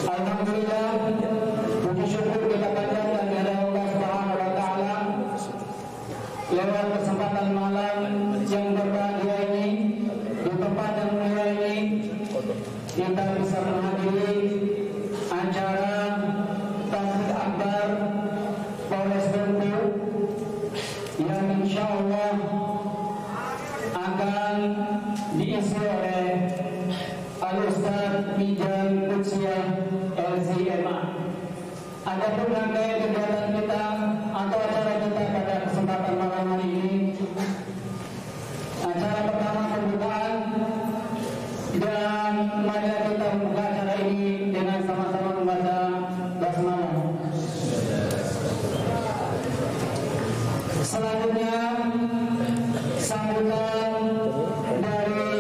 Alhamdulillah, puji syukur kita panjatkan kepada Allah Subhanahu wa taala lewat kesempatan malam yang berbahagia ini, di tempat yang mulia ini kita bisa menghadiri acara Tabligh Akbar Polres Bengkulu yang insya Allah akan diisi oleh Al-Ustaz Mijan Kutsiah LZMA. Adapun rangkaian kegiatan kita atau acara kita pada kesempatan malam hari ini, acara pertama pembukaan, dan mari kita membuka acara ini dengan sama-sama membaca basmalah. Selanjutnya sambutan dari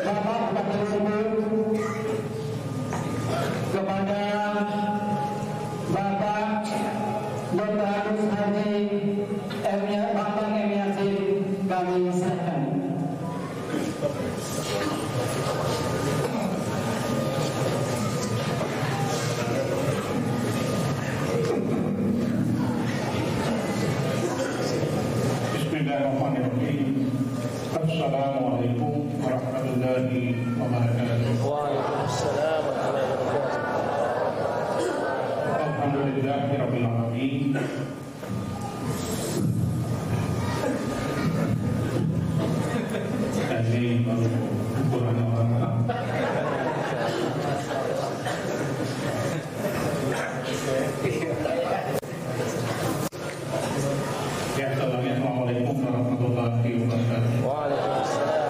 Bapak Bupati Bengkulu kepada Bapak Dr. Agus Haji Bambang M. Yasin kami serahkan. Bismillahirrahmanirrahim. Assalamualaikum warahmatullahi wabarakatuh. Waalaikumsalam warahmatullahi wabarakatuh. Alhamdulillahirabbil alamin. Ini baru ukuran orang. Ya, assalamualaikum warahmatullahi wabarakatuh. Waalaikumsalam.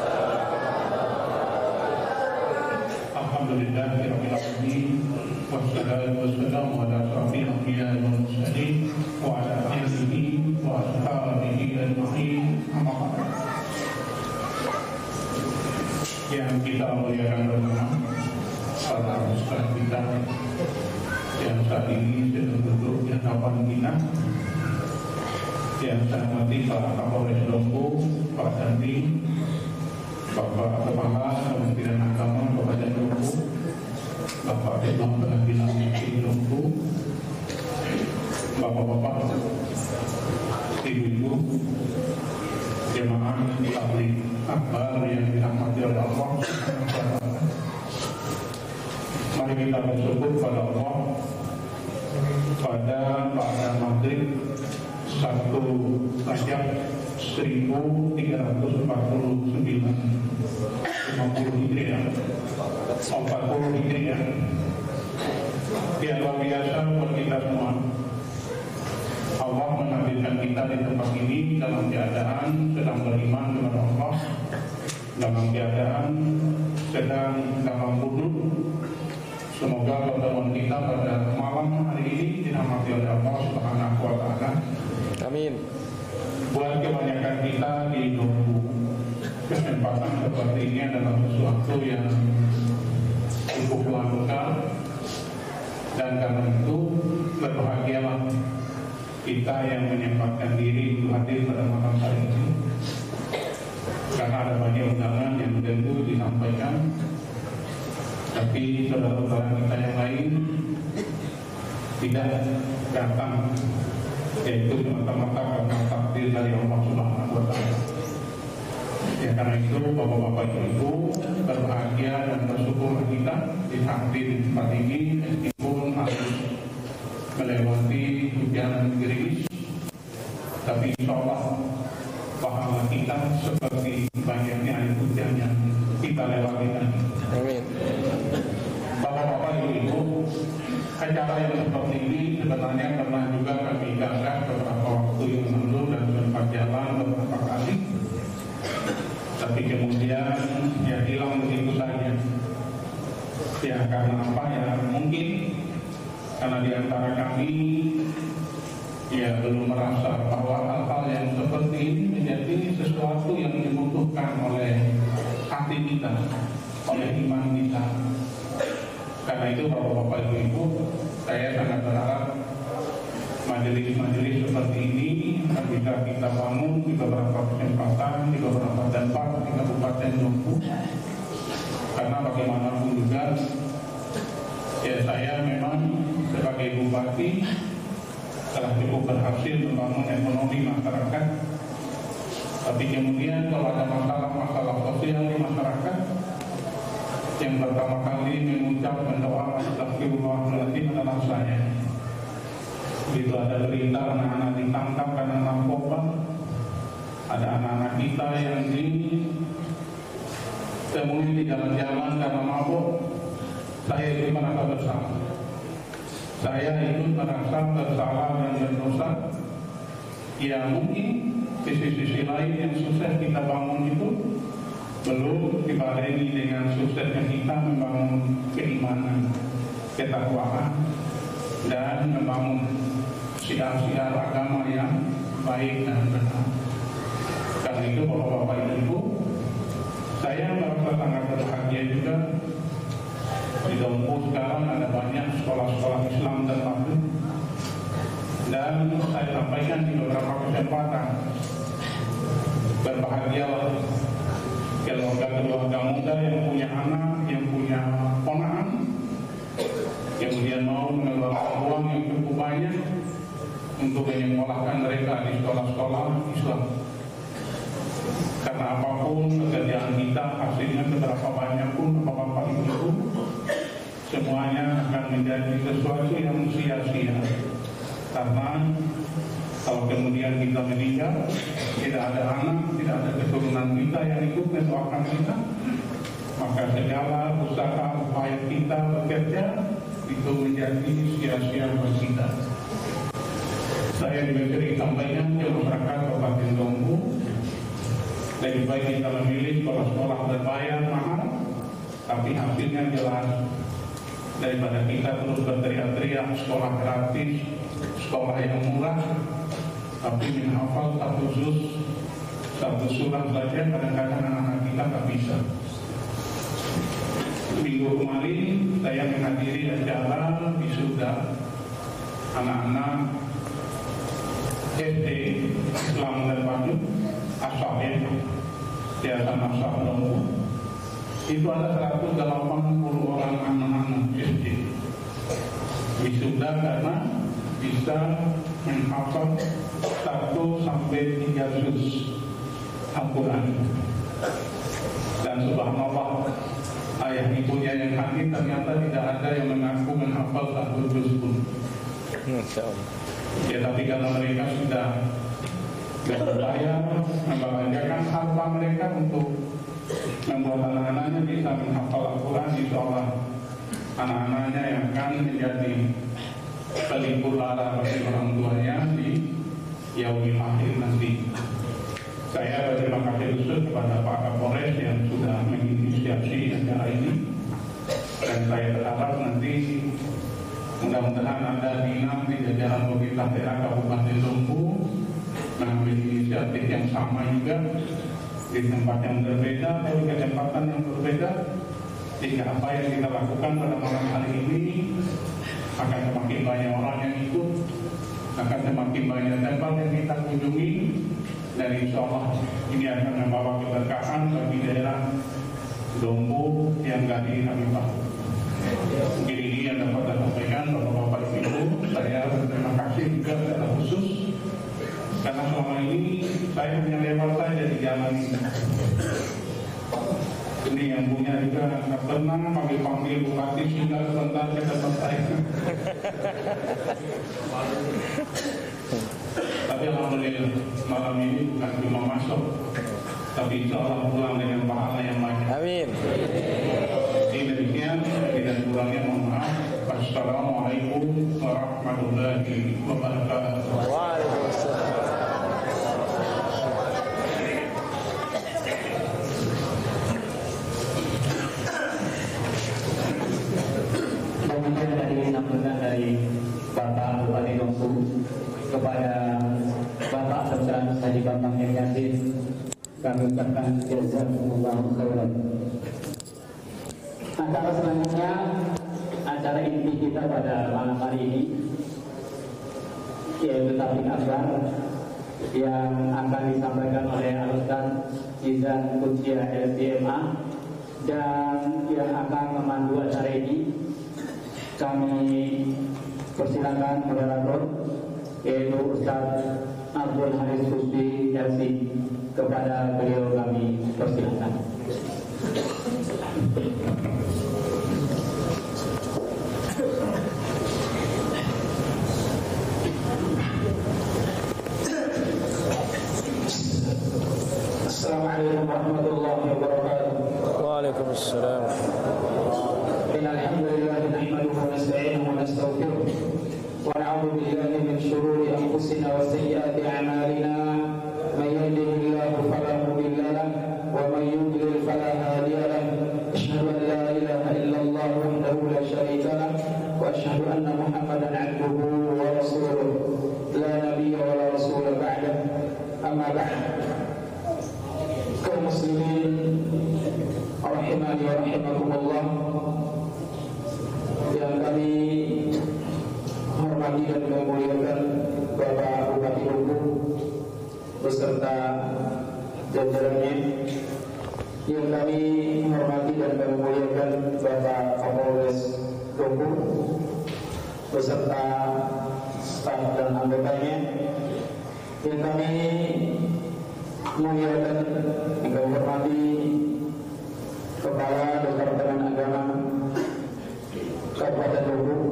Alhamdulillahirabbil alamin. Wassalatu wassalamu ala asyrafil anbiya'i wal mursalin wa ala alihi wa ashabihi ajma'in. Amma ba'd. Yang kita muliakan bersama para ustaz kita yang saat ini sedang duduk di hadapan kita, yang saya hormati Pak Kapolres Bengkulu, Pak Dandim, Bapak Kepala Kementerian Agama Kabupaten Bengkulu, Bapak Dewan Pengadilan Negeri Bengkulu, Bapak-bapak, ibu-ibu, jemaah Tabligh Akbar yang dirahmati oleh Allah. Mari kita bersyukur pada Allah pada maghrib 1 Rajab 1349 50 Hijriah 40 Hijriah. Yang luar biasa buat kita semua, Allah mengambilkan kita di tempat ini dalam keadaan sedang beriman kepada Allah, dalam keadaan sedang dalam wudhu. Semoga pertemuan kita pada malam hari ini dirahmati oleh Allah Subhanahu wa taala. Amin. Buat kebanyakan kita di nunggu kesempatan seperti ini adalah sesuatu yang cukup langka, dan karena itu berbahagialah kita yang menyempatkan diri untuk hadir pada malam hari ini, karena ada banyak undangan yang tentu disampaikan, tapi saudara-saudara kita yang lain tidak datang, yaitu semata-mata karena takdir dari Allah Subhanahu wa taala. Ya, karena itu bapak-bapak ibu berbahagia dan bersyukur kita dihadir di tempat ini, meskipun harus melewati hujan gerimis, tapi insya Allah pahala kita seperti banyaknya air hujan yang kita lewati tadi. Amin. Bapak-bapak ibu-ibu, acara yang seperti ini sebenarnya pernah juga kami gagas beberapa waktu yang lalu dan sempat jalan beberapa kali, tapi kemudian ya hilang begitu saja. Ya karena apa ya, mungkin karena di antara kami ya belum merasa bahwa hal-hal yang seperti ini menjadi sesuatu yang dibutuhkan oleh hati kita, oleh iman kita. Karena itu bapak-bapak ibu-ibu, saya sangat berharap majelis-majelis seperti ini bisa kita bangun di beberapa kesempatan, di beberapa tempat di Kabupaten Bengkulu. Karena bagaimanapun juga ya saya memang sebagai bupati telah cukup berhasil membangun ekonomi masyarakat. Tapi kemudian kalau ada masalah-masalah sosial di masyarakat, yang pertama kali mengucapkan doa astagfirullahaladzim adalah saya. Begitu ada berita anak-anak ditangkap karena narkoba, ada anak-anak kita yang ditemui di jalan-jalan karena mabuk, saya itu merasa bersalah. Saya itu merasa bersalah dan berdosa. Ya mungkin di sisi lain yang sukses kita bangun itu belum dibarengi dengan suksesnya kita membangun keimanan, ketakwaan, dan membangun siar-siar agama yang baik dan benar. Karena itu Bapak-Bapak Ibu, saya merasa sangat berbahagia juga. Di Dompu sekarang ada banyak sekolah-sekolah Islam dan Muslim, dan saya sampaikan di beberapa kesempatan, berbahagialah keluarga muda yang punya anak, yang punya ponakan, kemudian mau mengeluarkan uang yang cukup banyak untuk menyekolahkan mereka di sekolah-sekolah Islam. Karena apapun pekerjaan kita, hasilnya seberapa banyak pun Bapak-Bapak Ibu, semuanya akan menjadi sesuatu yang sia-sia. Karena kalau kemudian kita meninggal, tidak ada anak, tidak ada keturunan kita yang ikut mendoakan kita, maka segala usaha upaya kita bekerja itu menjadi sia-sia buat kita. Saya juga sering sampaikan ke masyarakat Kabupaten Dompu, lebih baik kita memilih sekolah-sekolah berbayar mahal, tapi hasilnya jelas, daripada kita terus berteriak-teriak sekolah gratis, sekolah yang murah, tapi menghafal satu surah saja kadang-kadang anak-anak kita tak bisa. Minggu kemarin saya menghadiri acara wisuda anak-anak SD Islam dan Bandung, Ashabin, Yayasan Ashab Dompu. Itu ada 180 orang anak-anak SD wisuda karena bisa menghafal 1 sampai 3 juz Al-Quran. Dan subhanallah, ayah ibunya yang hadir ternyata tidak ada yang mengaku menghafal 1 juz pun. Ya, tapi karena mereka sudah berupaya membahagiakan harta mereka untuk membuat anak-anaknya bisa menghafal Al-Quran, insya Allah anak-anaknya yang akan menjadi pelipur lara bagi orang tuanya di yaumil akhir nanti. Saya berterima kasih khusus kepada Pak Kapolres yang sudah menginisiasi acara ini, dan saya berharap nanti mudah-mudahan ada dinas di jajaran pemerintah daerah Kabupaten Dompu mengambil inisiatif yang sama juga di tempat yang berbeda atau di kesempatan yang berbeda, sehingga apa yang kita lakukan pada malam hari ini akan semakin banyak orang yang ikut, akan semakin banyak tempat yang kita kunjungi, dan insya Allah ini akan membawa keberkahan bagi daerah Dompu yang gak dihamilkan. Mungkin ini yang dapat saya sampaikan Bapak-Bapak Ibu. Saya berterima kasih juga secara khusus karena selama ini saya punya lewat saja di jalan ini. Ini yang punya juga nggak pernah panggil bupati sehingga sebentar ke tempat saya. Tapi alhamdulillah malam ini bukan cuma masuk, tapi insya Allah pulang dengan pahala yang banyak. Amin. Ini demikian, tidak kurangnya mohon maaf. Wassalamualaikum warahmatullahi wabarakatuh. Waalaikumsalam. Kemudian tadi disampaikan dari Bapak Bupati Dompu kepada Bapak Dr. Haji Bambang Yasin, kami ucapkan jazakumullahu khairan. Acara selanjutnya, acara inti kita pada malam hari ini, yaitu tablik akbar yang akan disampaikan oleh Al-Ustaz Izan Kutia LCMA, dan yang akan memandu acara ini kami persilakan moderator yaitu Ustaz Abdul Haris Kusbi LC. Kepada beliau kami persilakan. Assalamualaikum warahmatullahi wabarakatuh. Waalaikumsalam. Alhamdulillah nahmaduhu wa nasta'inuhu wa nastaghfiruh wa na'udzu billahi min shururi anfusina wa sayyiati a'malina. Man yahdihillahu fala mudilla lahu wa man yudlil fala hadiya lahu. Asyhadu an la ilaha illallah wahdahu la syarika lahu wa asyhadu anna Muhammadan 'abduhu wa rasuluh. La nabiyya wa la rasula ba'dahu. Amma ba'd. Kaum muslimin rahimani wa rahimakumullah, yang kami hormati dan memuliakan Bapak Bupati Lumbung beserta jajarannya, yang kami hormati dan memuliakan Bapak Kapolres Lumbung beserta staf dan anggotanya, yang kami muliakan dan kami hormati Kepala Departemen Agama Kabupaten Lumbung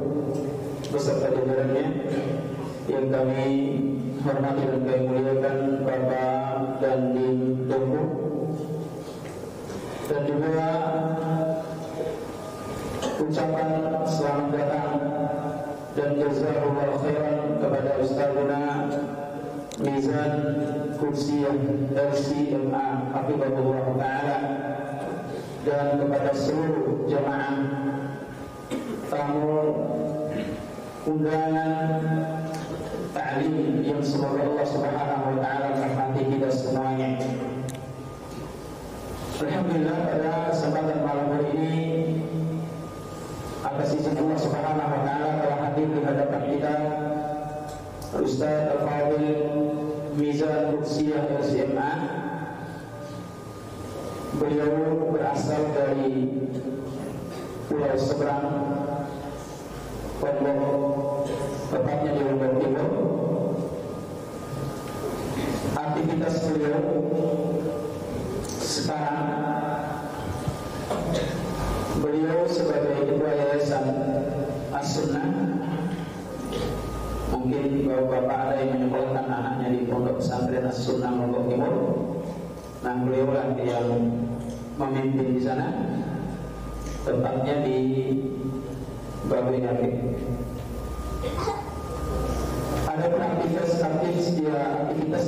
beserta jajarannya, yang kami hormati dan kami muliakan Bapak Dandim Lumbung, dan juga ucapan selamat datang dan jazakallahu khairan kepada Ustazuna Mizan Kursiyah LCMA hafizahullah ta'ala, dan kepada seluruh jamaah tamu undangan ta'lim yang semoga Allah Subhanahu wa taala merahmati kita semuanya. Alhamdulillah, pada kesempatan malam hari ini atas izin Allah Subhanahu wa taala telah hadir di hadapan kita Ustaz Al-Fadil Mizan Kursiyah LCMA. Beliau berasal dari Pulau Seberang, Lombok, tepatnya di Lombok Timur. Aktivitas beliau sekarang, beliau sebagai ketua Yayasan As-Sunnah. Mungkin bapak-bapak ada yang menyekolahkan anaknya di Pondok Pesantren As-Sunnah Lombok Timur. Nah, beliau lah yang memimpin di sana, tempatnya di Babuy David. Ada aktivitas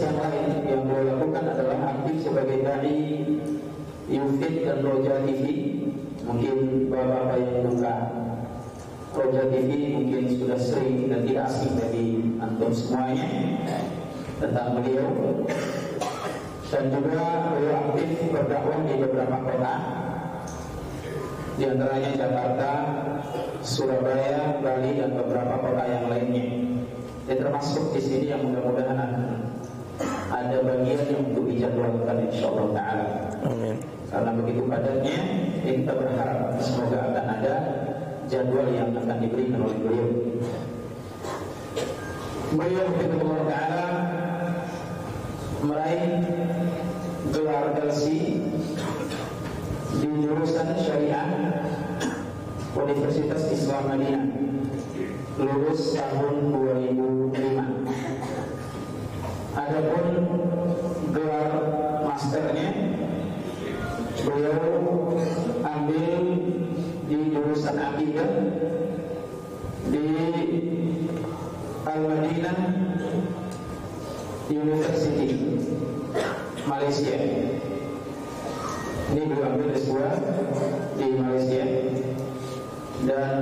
yang lain yang beliau lakukan adalah aktif sebagai dai Yufid dan Roja TV. Mungkin bapak-bapak yang buka Roja TV mungkin sudah sering dan tidak asing bagi antum semuanya tentang beliau. Dan juga beliau aktif berdakwah di beberapa kota, di antaranya Jakarta, Surabaya, Bali, dan beberapa kota yang lainnya. Dan termasuk di sini yang mudah-mudahan ada bagian yang untuk dijadwalkan insyaallah taala. Amin. Karena begitu padatnya, kita berharap semoga akan ada jadwal yang akan diberikan oleh beliau. Beliau Allah taala meraih gelar LC di jurusan Syariah Universitas Islam Madinah, lulus tahun 2005. Adapun gelar masternya beliau ambil di jurusan Akidah di Al-Madinah University Malaysia. Ini beliau ambil S2 di Malaysia. Dan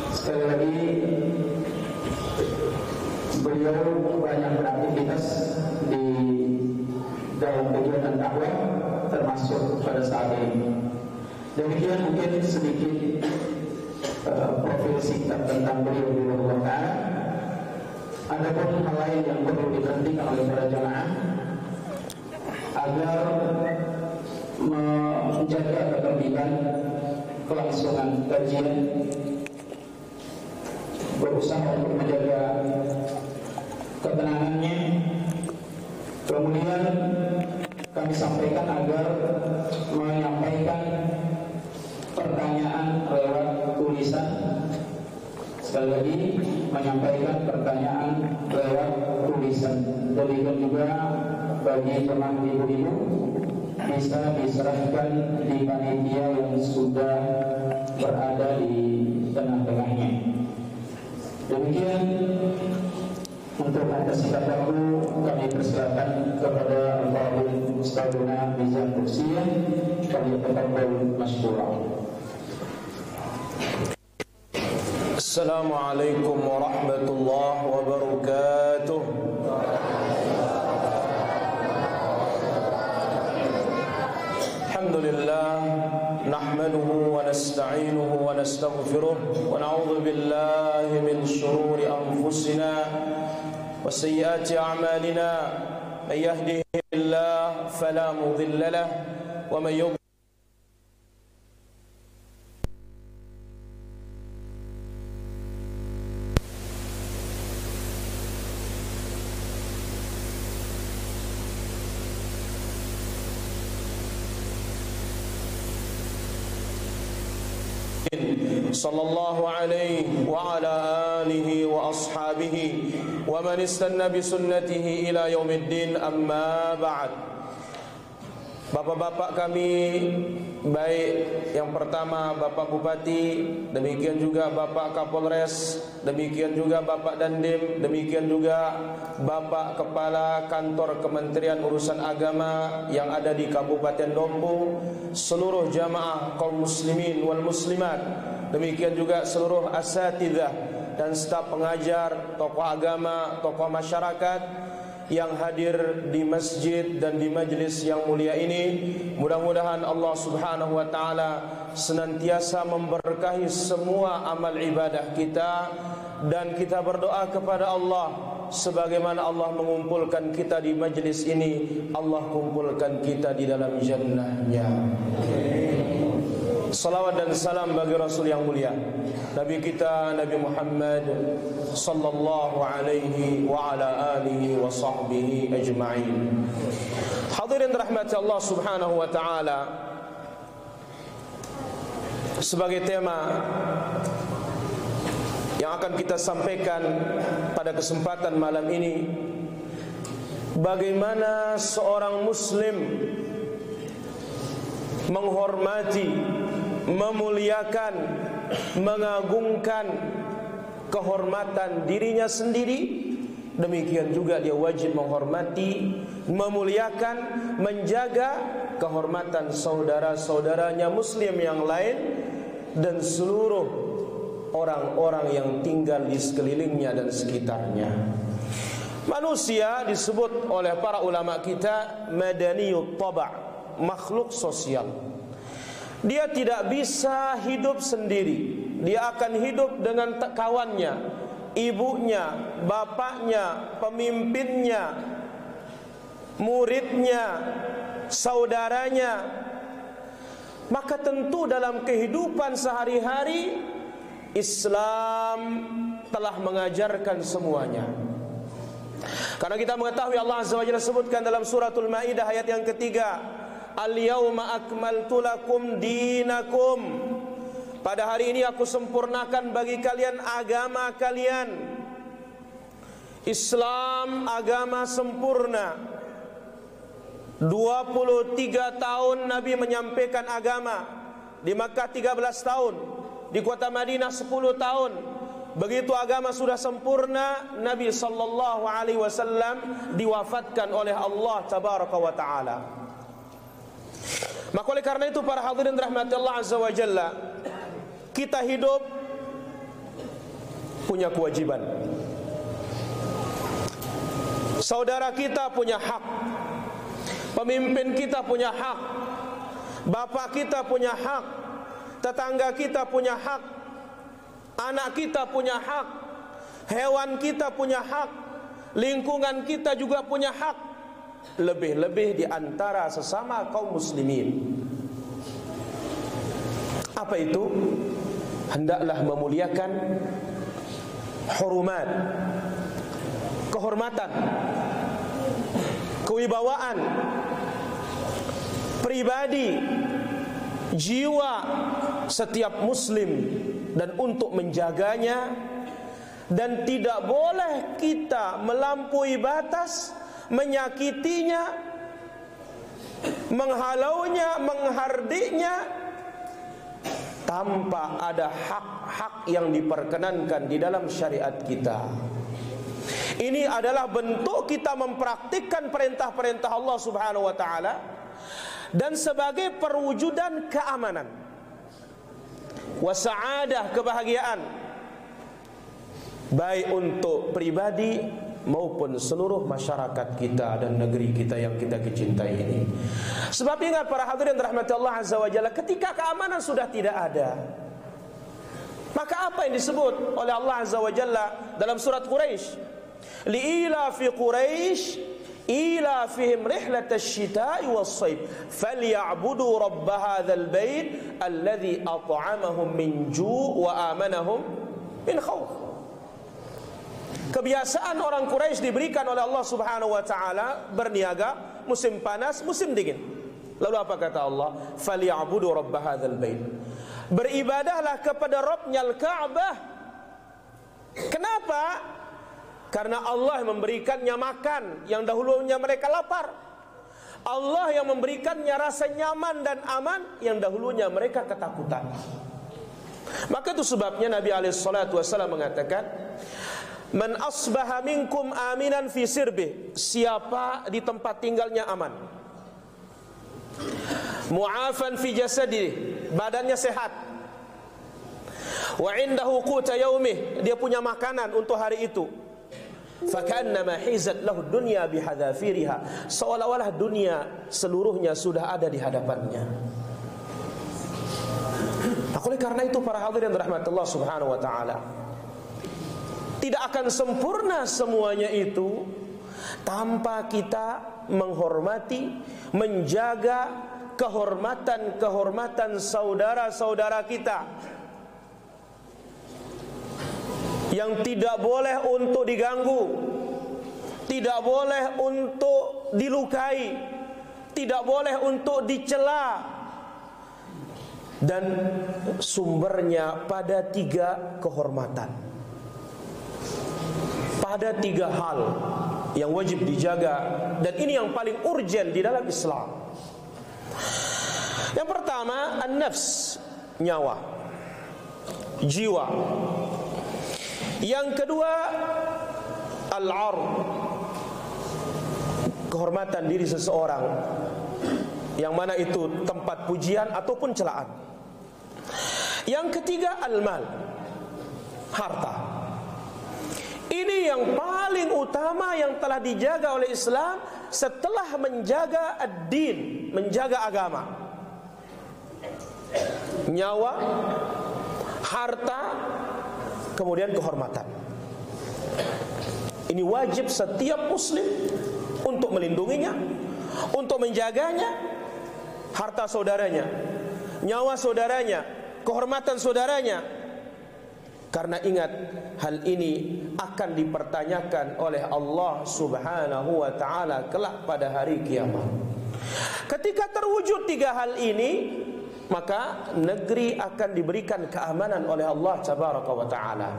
sekali lagi beliau banyak beraktivitas di dalam kegiatan dakwah termasuk pada saat ini. Demikian mungkin sedikit profil singkat tentang beliau Allah Ta'ala. Adapun hal lain yang perlu diperhatikan oleh para jamaah agar menjaga ketertiban kelangsungan kajian berusaha untuk menjaga ketenangannya. Kemudian kami sampaikan agar menyampaikan pertanyaan lewat tulisan. Sekali lagi, menyampaikan pertanyaan lewat tulisan. Demikian juga bagi jemaah ibu-ibu bisa diserahkan di panitia yang sudah berada di tengah-tengahnya. Demikian untuk mempersingkat waktu, kami persilakan kepada Al-Fadhil Ustadzuna Mizan Kursiyah, kami tafadhal masykuran. Assalamualaikum warahmatullahi wabarakatuh. Alhamdulillah, nahmaduhu wa nasta'inuhu wa nastaghfiruh wa na'udzu billahi min shururi anfusina wa sayyiati a'malina. May yahdihillahu fala mudilla lahu wa may yudlil sallallahu alaihi wa ala alihi wa ashabihi wa man istanna bi sunnatihi ila yaumiddin, amma ba'd. Bapak-bapak kami, baik yang pertama Bapak Bupati, demikian juga Bapak Kapolres, demikian juga Bapak Dandim, demikian juga Bapak Kepala Kantor Kementerian Urusan Agama yang ada di Kabupaten Dompu, seluruh jamaah kaum muslimin wal muslimat, demikian juga seluruh asatidzah dan staf pengajar, tokoh agama, tokoh masyarakat yang hadir di masjid dan di majlis yang mulia ini. Mudah-mudahan Allah Subhanahu wa taala senantiasa memberkahi semua amal ibadah kita, dan kita berdoa kepada Allah sebagaimana Allah mengumpulkan kita di majlis ini, Allah kumpulkan kita di dalam jannah-Nya. Salawat dan salam bagi Rasul yang mulia, Nabi kita Nabi Muhammad sallallahu alaihi wa ala alihi wa sahbihi ajma'in. Hadirin rahmati Allah Subhanahu wa taala, sebagai tema yang akan kita sampaikan pada kesempatan malam ini, bagaimana seorang muslim menghormati, memuliakan, mengagungkan kehormatan dirinya sendiri, demikian juga dia wajib menghormati, memuliakan, menjaga kehormatan saudara-saudaranya muslim yang lain dan seluruh orang-orang yang tinggal di sekelilingnya dan sekitarnya. Manusia disebut oleh para ulama kita madaniyut taba', makhluk sosial. Dia tidak bisa hidup sendiri. Dia akan hidup dengan kawannya, ibunya, bapaknya, pemimpinnya, muridnya, saudaranya. Maka tentu dalam kehidupan sehari-hari Islam telah mengajarkan semuanya. Karena kita mengetahui Allah Azza wa Jalla sebutkan dalam suratul Maidah ayat yang ketiga, Al-yawma akmaltu lakum dinakum. Pada hari ini aku sempurnakan bagi kalian agama kalian. Islam agama sempurna. 23 tahun Nabi menyampaikan agama. Di Makkah 13 tahun, di kota Madinah 10 tahun. Begitu agama sudah sempurna, Nabi sallallahu alaihi wasallam diwafatkan oleh Allah tabaraka wa taala. Maka oleh karena itu para hadirin rahmati Allah Azza wa Jalla, kita hidup punya kewajiban. Saudara kita punya hak, pemimpin kita punya hak, bapak kita punya hak, tetangga kita punya hak, anak kita punya hak, hewan kita punya hak, lingkungan kita juga punya hak. Lebih-lebih di antara sesama kaum muslimin. Apa itu? Hendaklah memuliakan, hurumat, kehormatan, kewibawaan pribadi, jiwa setiap muslim, dan untuk menjaganya, dan tidak boleh kita melampaui batas, menyakitinya, menghalaunya, menghardiknya tanpa ada hak-hak yang diperkenankan di dalam syariat kita. Ini adalah bentuk kita mempraktikkan perintah-perintah Allah Subhanahu wa taala dan sebagai perwujudan keamanan, wasa'adah, kebahagiaan, baik untuk pribadi maupun seluruh masyarakat kita dan negeri kita yang kita cintai ini. Sebab ingat para hadirin rahmati Allah Azza wa Jalla, ketika keamanan sudah tidak ada, maka apa yang disebut oleh Allah Azza wa Jalla dalam surat Quraisy? Li'ila fi Quraisy ila fihim rihlatasy syita'i was-shayf falyabudu rabb hadzal bait alladzi at'amahum min ju' wa amanahum min khauf. Kebiasaan orang Quraisy diberikan oleh Allah Subhanahu wa taala berniaga musim panas, musim dingin. Lalu apa kata Allah? Falyabudu rabb hadzal bait. Beribadahlah kepada Rabbnya Al-Ka'bah. Kenapa? Karena Allah yang memberikannya makan yang dahulunya mereka lapar. Allah yang memberikannya rasa nyaman dan aman yang dahulunya mereka ketakutan. Maka itu sebabnya Nabi SAW mengatakan, man asbaha minkum aminan fi sirbih, siapa di tempat tinggalnya aman, mu'afan fi jasadih, badannya sehat, wa indahu quta yaumih, dia punya makanan untuk hari itu, fakannama hizat lahu dunya bihadzafiriha, seolah-olah dunia seluruhnya sudah ada di hadapannya. Oleh karena itu para hadirin rahmatullah subhanahu wa ta'ala, tidak akan sempurna semuanya itu tanpa kita menghormati, menjaga kehormatan saudara-saudara kita yang tidak boleh untuk diganggu, tidak boleh untuk dilukai, tidak boleh untuk dicela, dan sumbernya pada 3 kehormatan, pada 3 hal yang wajib dijaga, dan ini yang paling urgen di dalam Islam. Yang pertama, an-nafs, nyawa, jiwa. Yang kedua, al-'ard, kehormatan diri seseorang, yang mana itu tempat pujian ataupun celaan. Yang ketiga, al-mal, harta. Ini yang paling utama yang telah dijaga oleh Islam setelah menjaga ad-din, menjaga agama. Nyawa, harta, kemudian kehormatan. Ini wajib setiap muslim untuk melindunginya, untuk menjaganya, harta saudaranya, nyawa saudaranya, kehormatan saudaranya. Karena ingat, hal ini akan dipertanyakan oleh Allah Subhanahu wa ta'ala kelak pada hari kiamat. Ketika terwujud 3 hal ini, maka negeri akan diberikan keamanan oleh Allah Tabaraka wa ta'ala.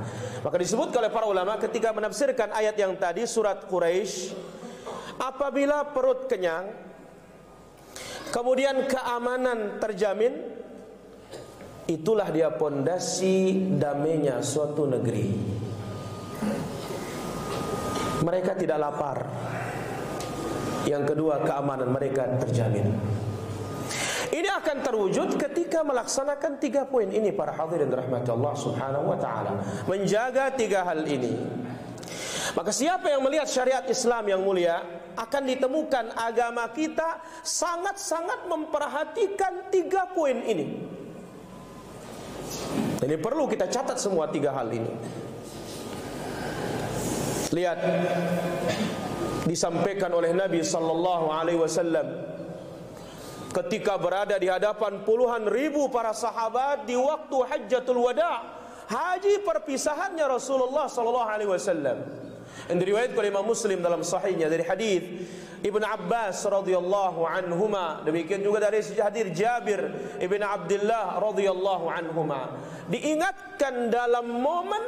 Maka disebut oleh para ulama ketika menafsirkan ayat yang tadi, surat Quraisy, apabila perut kenyang, kemudian keamanan terjamin, itulah dia pondasi damainya suatu negeri. Mereka tidak lapar. Yang kedua, keamanan mereka terjamin. Ini akan terwujud ketika melaksanakan 3 poin ini para hadirin rahmati Allah subhanahu wa ta'ala, menjaga 3 hal ini. Maka siapa yang melihat syariat Islam yang mulia, akan ditemukan agama kita sangat-sangat memperhatikan 3 poin ini. Jadi perlu kita catat semua 3 hal ini. Lihat, disampaikan oleh Nabi sallallahu alaihi wasallam ketika berada di hadapan puluhan ribu para sahabat di waktu Hajjatul Wada, haji perpisahannya Rasulullah sallallahu alaihi wasallam. Yang diriwayatkan oleh Imam Muslim dalam sahihnya dari hadis Ibnu Abbas radhiyallahu anhuma, demikian juga dari hadis Jabir ibn Abdullah radhiyallahu anhuma. Diingatkan dalam momen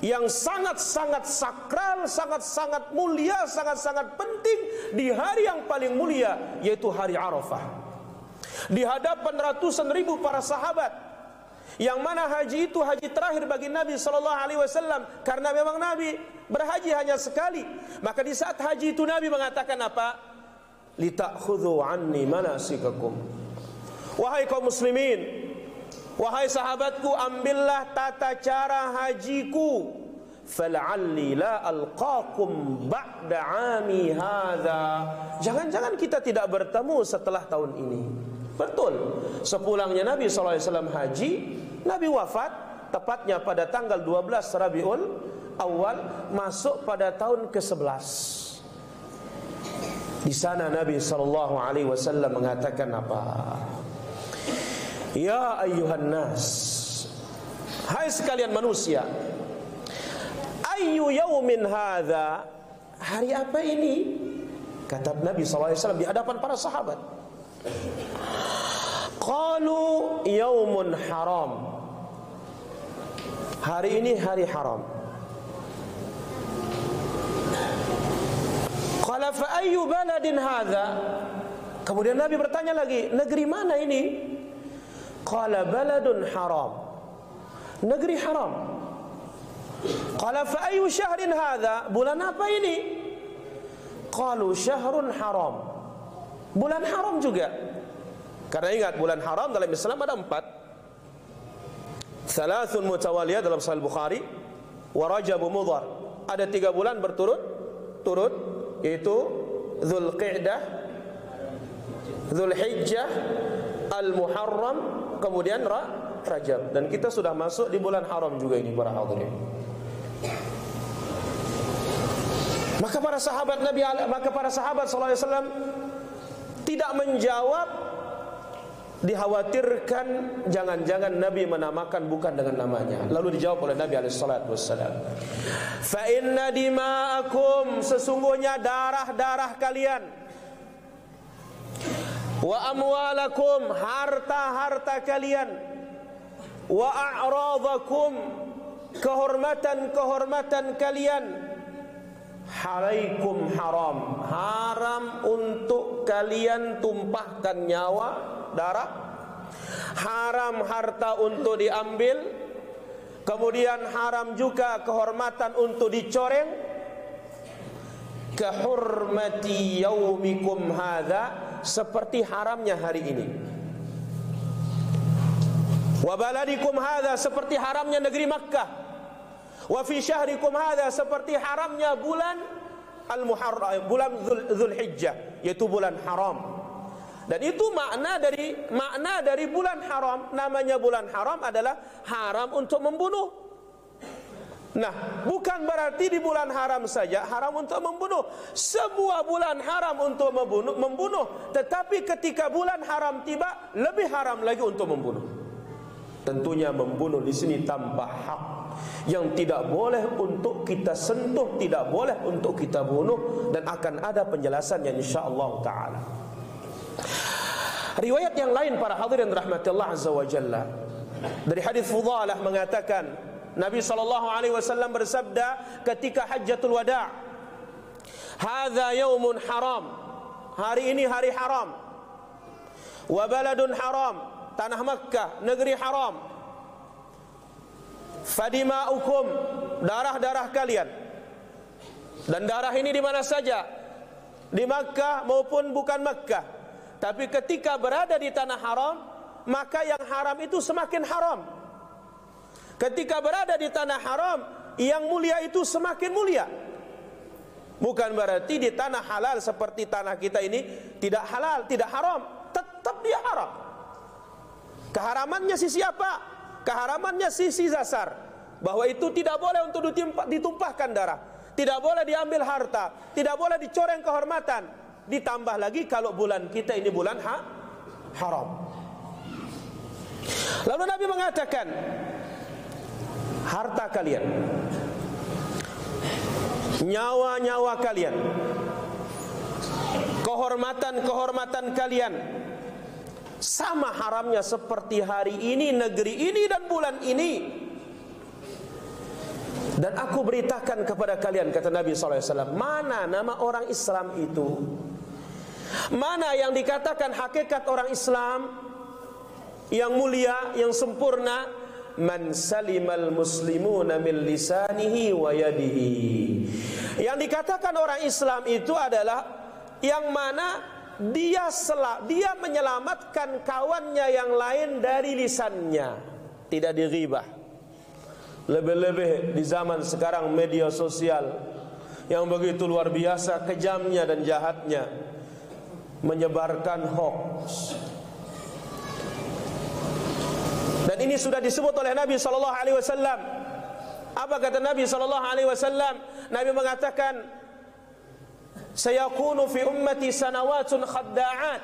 yang sangat-sangat sakral, sangat-sangat mulia, sangat-sangat penting di hari yang paling mulia, yaitu hari Arafah. Di hadapan ratusan ribu para sahabat, yang mana haji itu haji terakhir bagi Nabi sallallahu alaihi wasallam, karena memang Nabi berhaji hanya sekali. Maka di saat haji itu Nabi mengatakan apa? Litakhudhu anni manasikakum. Wahai kaum muslimin, wahai sahabatku, ambillah tata cara hajiku. Fal'alli la alqakum ba'da 'ami hadza. Jangan-jangan kita tidak bertemu setelah tahun ini. Betul. Sepulangnya Nabi SAW haji, Nabi wafat tepatnya pada tanggal 12 Rabiul Awal, masuk pada tahun ke-11. Di sana Nabi SAW mengatakan apa? Ya ayyuhan nas, hai sekalian manusia, ayyu yaumin hadza, hari apa ini? Kata Nabi SAW di hadapan para sahabat. Qalu yaumun haram, hari ini hari haram. Qala fa ayyu baladin hadza, kemudian Nabi bertanya lagi, negeri mana ini? Qala baladun haram, negeri haram. Qala fa ayyu syahrin hadza, bulan apa ini? Qalu syahrun haram, bulan haram juga. Karena ingat, bulan haram dalam Islam ada 4. Thalathun mutawaliyah dalam Sahih Bukhari, wa Rajab Mudhar. Ada 3 bulan berturut-turut, yaitu Dzulqa'dah, Dzulhijjah, Al-Muharram, kemudian Rajab. Dan kita sudah masuk di bulan haram juga ini para hadirin. Maka para sahabat sallallahu alaihi wasallam tidak menjawab. Dikhawatirkan jangan-jangan Nabi menamakan bukan dengan namanya. Lalu dijawab oleh Nabi alaihi salatu wassalam, fa inna dima'akum, sesungguhnya darah-darah kalian, wa amwalakum, harta-harta kalian, wa a'radakum, kehormatan-kehormatan kalian, alaikum haram, haram untuk kalian tumpahkan nyawa, darah, haram harta untuk diambil, kemudian haram juga kehormatan untuk dicoreng. Kahurmati yaumikum hadza, seperti haramnya hari ini. Wa baladikum hadza, seperti haramnya negeri Makkah. Wa fi syahrikum hadza, seperti haramnya bulan Al-Muharram, bulan Dzulhijjah, yaitu bulan haram. Dan itu makna dari bulan haram. Namanya bulan haram adalah haram untuk membunuh. Nah, bukan berarti di bulan haram saja haram untuk membunuh. Sebuah bulan haram untuk membunuh, tetapi ketika bulan haram tiba, lebih haram lagi untuk membunuh. Tentunya membunuh di sini tanpa hak, yang tidak boleh untuk kita sentuh, tidak boleh untuk kita bunuh, dan akan ada penjelasannya insyaallah taala. Riwayat yang lain para hadirin rahmatillah azza wa jalla, dari hadis Fudhalah mengatakan Nabi sallallahu alaihi wasallam bersabda ketika Hajjatul Wada', hadza yaumun haram, hari ini hari haram, wa baladun haram, tanah Makkah negeri haram, fadima'ukum, darah-darah kalian. Dan darah ini di mana saja, di Makkah maupun bukan Makkah. Tapi ketika berada di tanah haram, maka yang haram itu semakin haram. Ketika berada di tanah haram, yang mulia itu semakin mulia. Bukan berarti di tanah halal seperti tanah kita ini tidak halal, tidak haram, tetap dia haram. Keharamannya sisi apa? Keharamannya sisi dasar, bahwa itu tidak boleh untuk ditumpahkan darah, tidak boleh diambil harta, tidak boleh dicoreng kehormatan. Ditambah lagi kalau bulan kita ini bulan haram. Lalu Nabi mengatakan, harta kalian, nyawa-nyawa kalian, kehormatan-kehormatan kalian sama haramnya seperti hari ini, negeri ini dan bulan ini. Dan aku beritakan kepada kalian, kata Nabi SAW, mana nama orang Islam itu, mana yang dikatakan hakikat orang Islam yang mulia, yang sempurna. Man salimal muslimuna min lisanihi wa yadihi. Yang dikatakan orang Islam itu adalah yang mana dia menyelamatkan kawannya yang lain dari lisannya, tidak dighibah. Lebih-lebih di zaman sekarang media sosial yang begitu luar biasa kejamnya dan jahatnya, menyebarkan hoax. Dan ini sudah disebut oleh Nabi SAW. Apa kata Nabi SAW? Nabi mengatakan, sayakunu fi ummati sanawatun khadda'at.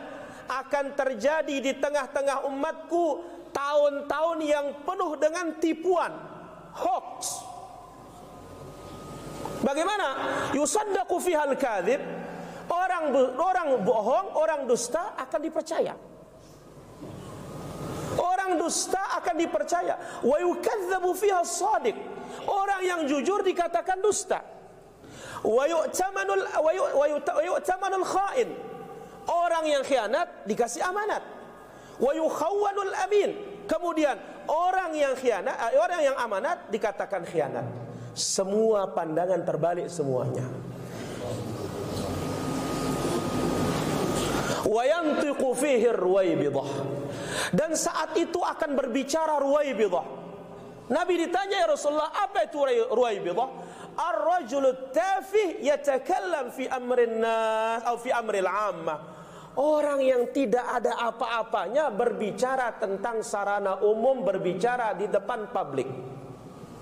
Akan terjadi di tengah-tengah umatku tahun-tahun yang penuh dengan tipuan, hoax. Bagaimana? Yusaddaqu fihal kadhib. Orang bohong, orang dusta akan dipercaya. Orang dusta akan dipercaya. Wa yukadzdzabu fiha as-shadiq. Orang yang jujur dikatakan dusta. Wa yu'tamanul kha'in. Orang yang khianat dikasih amanat. Wa yukhawwanul amin. Kemudian orang yang khianat, orang yang amanat dikatakan khianat. Semua pandangan terbalik semuanya. Wa yantiqu fihi ar-ruwaybidah. Dan saat itu akan berbicara ruwaybidah. Nabi ditanya, ya Rasulullah, apa itu ruwaybidah? Ar-rajulu tafih yatakallam fi amrin nas atau fi amril 'ammah. Orang yang tidak ada apa-apanya berbicara tentang sarana umum, berbicara di depan publik,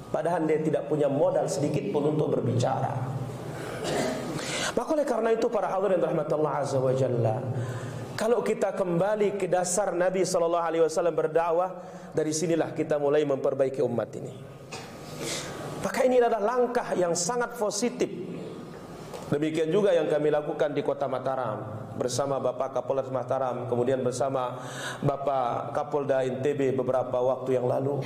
padahal dia tidak punya modal sedikit pun untuk berbicara. Maka oleh karena itu para hadirin rahmatullah azza wa jalla, kalau kita kembali ke dasar Nabi SAW berdakwah, dari sinilah kita mulai memperbaiki umat ini. Maka ini adalah langkah yang sangat positif. Demikian juga yang kami lakukan di Kota Mataram bersama Bapak Kapolres Mataram, kemudian bersama Bapak Kapolda NTB beberapa waktu yang lalu.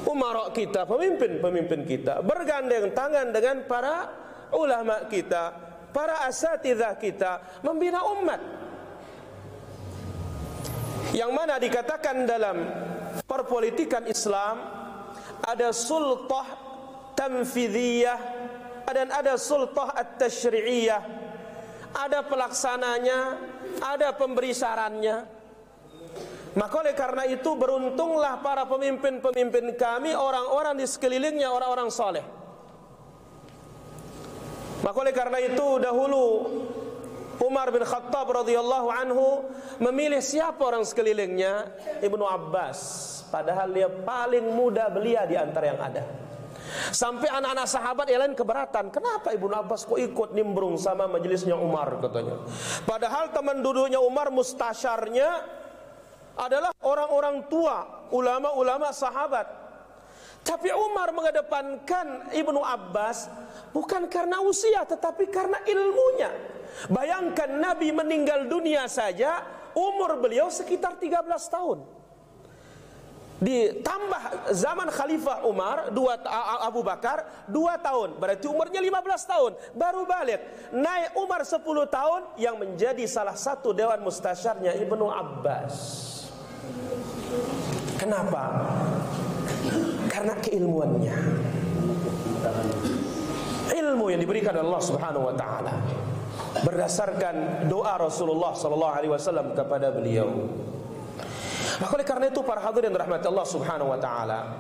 Umara kita, pemimpin kita bergandeng tangan dengan para ulama kita, para asatidzah kita, membina umat. Yang mana dikatakan dalam perpolitikan Islam ada sultah tanfidhiyah dan ada sultah at-tashri'iyah. Ada pelaksananya, ada pemberi sarannya. Maka oleh karena itu beruntunglah para pemimpin-pemimpin kami, orang-orang di sekelilingnya orang-orang saleh. Maka oleh karena itu dahulu Umar bin Khattab radhiyallahu anhu memilih siapa orang sekelilingnya? Ibnu Abbas. Padahal dia paling muda belia di antara yang ada. Sampai anak-anak sahabat yang lain keberatan. Kenapa Ibnu Abbas kok ikut nimbrung sama majelisnya Umar, katanya. Padahal teman duduknya Umar, mustasyarnya adalah orang-orang tua, ulama-ulama sahabat. Tapi Umar mengedepankan Ibnu Abbas bukan karena usia, tetapi karena ilmunya. Bayangkan Nabi meninggal dunia saja, umur beliau sekitar 13 tahun. Ditambah zaman Khalifah Umar, Abu Bakar 2 tahun, berarti umurnya 15 tahun. Baru balik, naik Umar 10 tahun, yang menjadi salah satu dewan mustasyarnya Ibnu Abbas. Kenapa? Karena keilmuannya, ilmu yang diberikan Allah Subhanahu wa taala berdasarkan doa Rasulullah sallallahu alaihi wasallam kepada beliau. Maka oleh karena itu para hadirin rahmat Allah Subhanahu wa taala,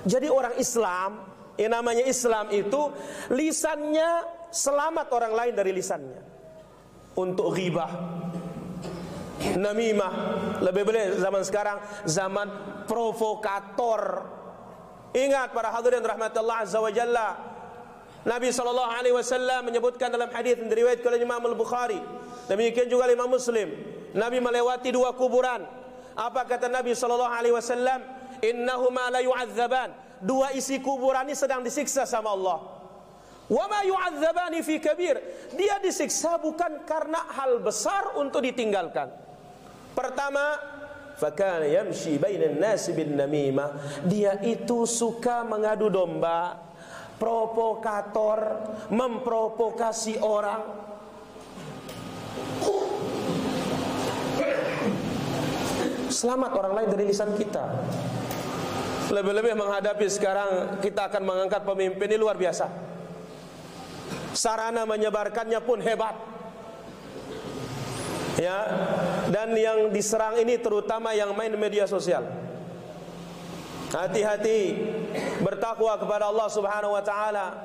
jadi orang Islam, yang namanya Islam itu lisannya selamat orang lain dari lisannya. Untuk ghibah, namimah, lebih-lebih zaman sekarang zaman provokator. Ingat para hadirin rahmatullah azza wa jalla, Nabi SAW menyebutkan dalam hadis yang diriwayatkan oleh Imam Al-Bukhari, demikian juga Imam Muslim, Nabi melewati 2 kuburan. Apa kata Nabi SAW? Innahuma la yu'adzaban dua isi kuburan ini sedang disiksa sama Allah. Wa ma yu'adzabani fi kabir. Dia disiksa bukan karena hal besar untuk ditinggalkan. Pertama, fakana yamshi bainan nasi bin namimah. Dia itu suka mengadu domba, provokator, memprovokasi orang. Selamat orang lain dari lisan kita. Lebih-lebih menghadapi sekarang kita akan mengangkat pemimpin ini luar biasa. Sarana menyebarkannya pun hebat. Ya, dan yang diserang ini terutama yang main media sosial. Hati-hati, bertakwa kepada Allah Subhanahu wa taala.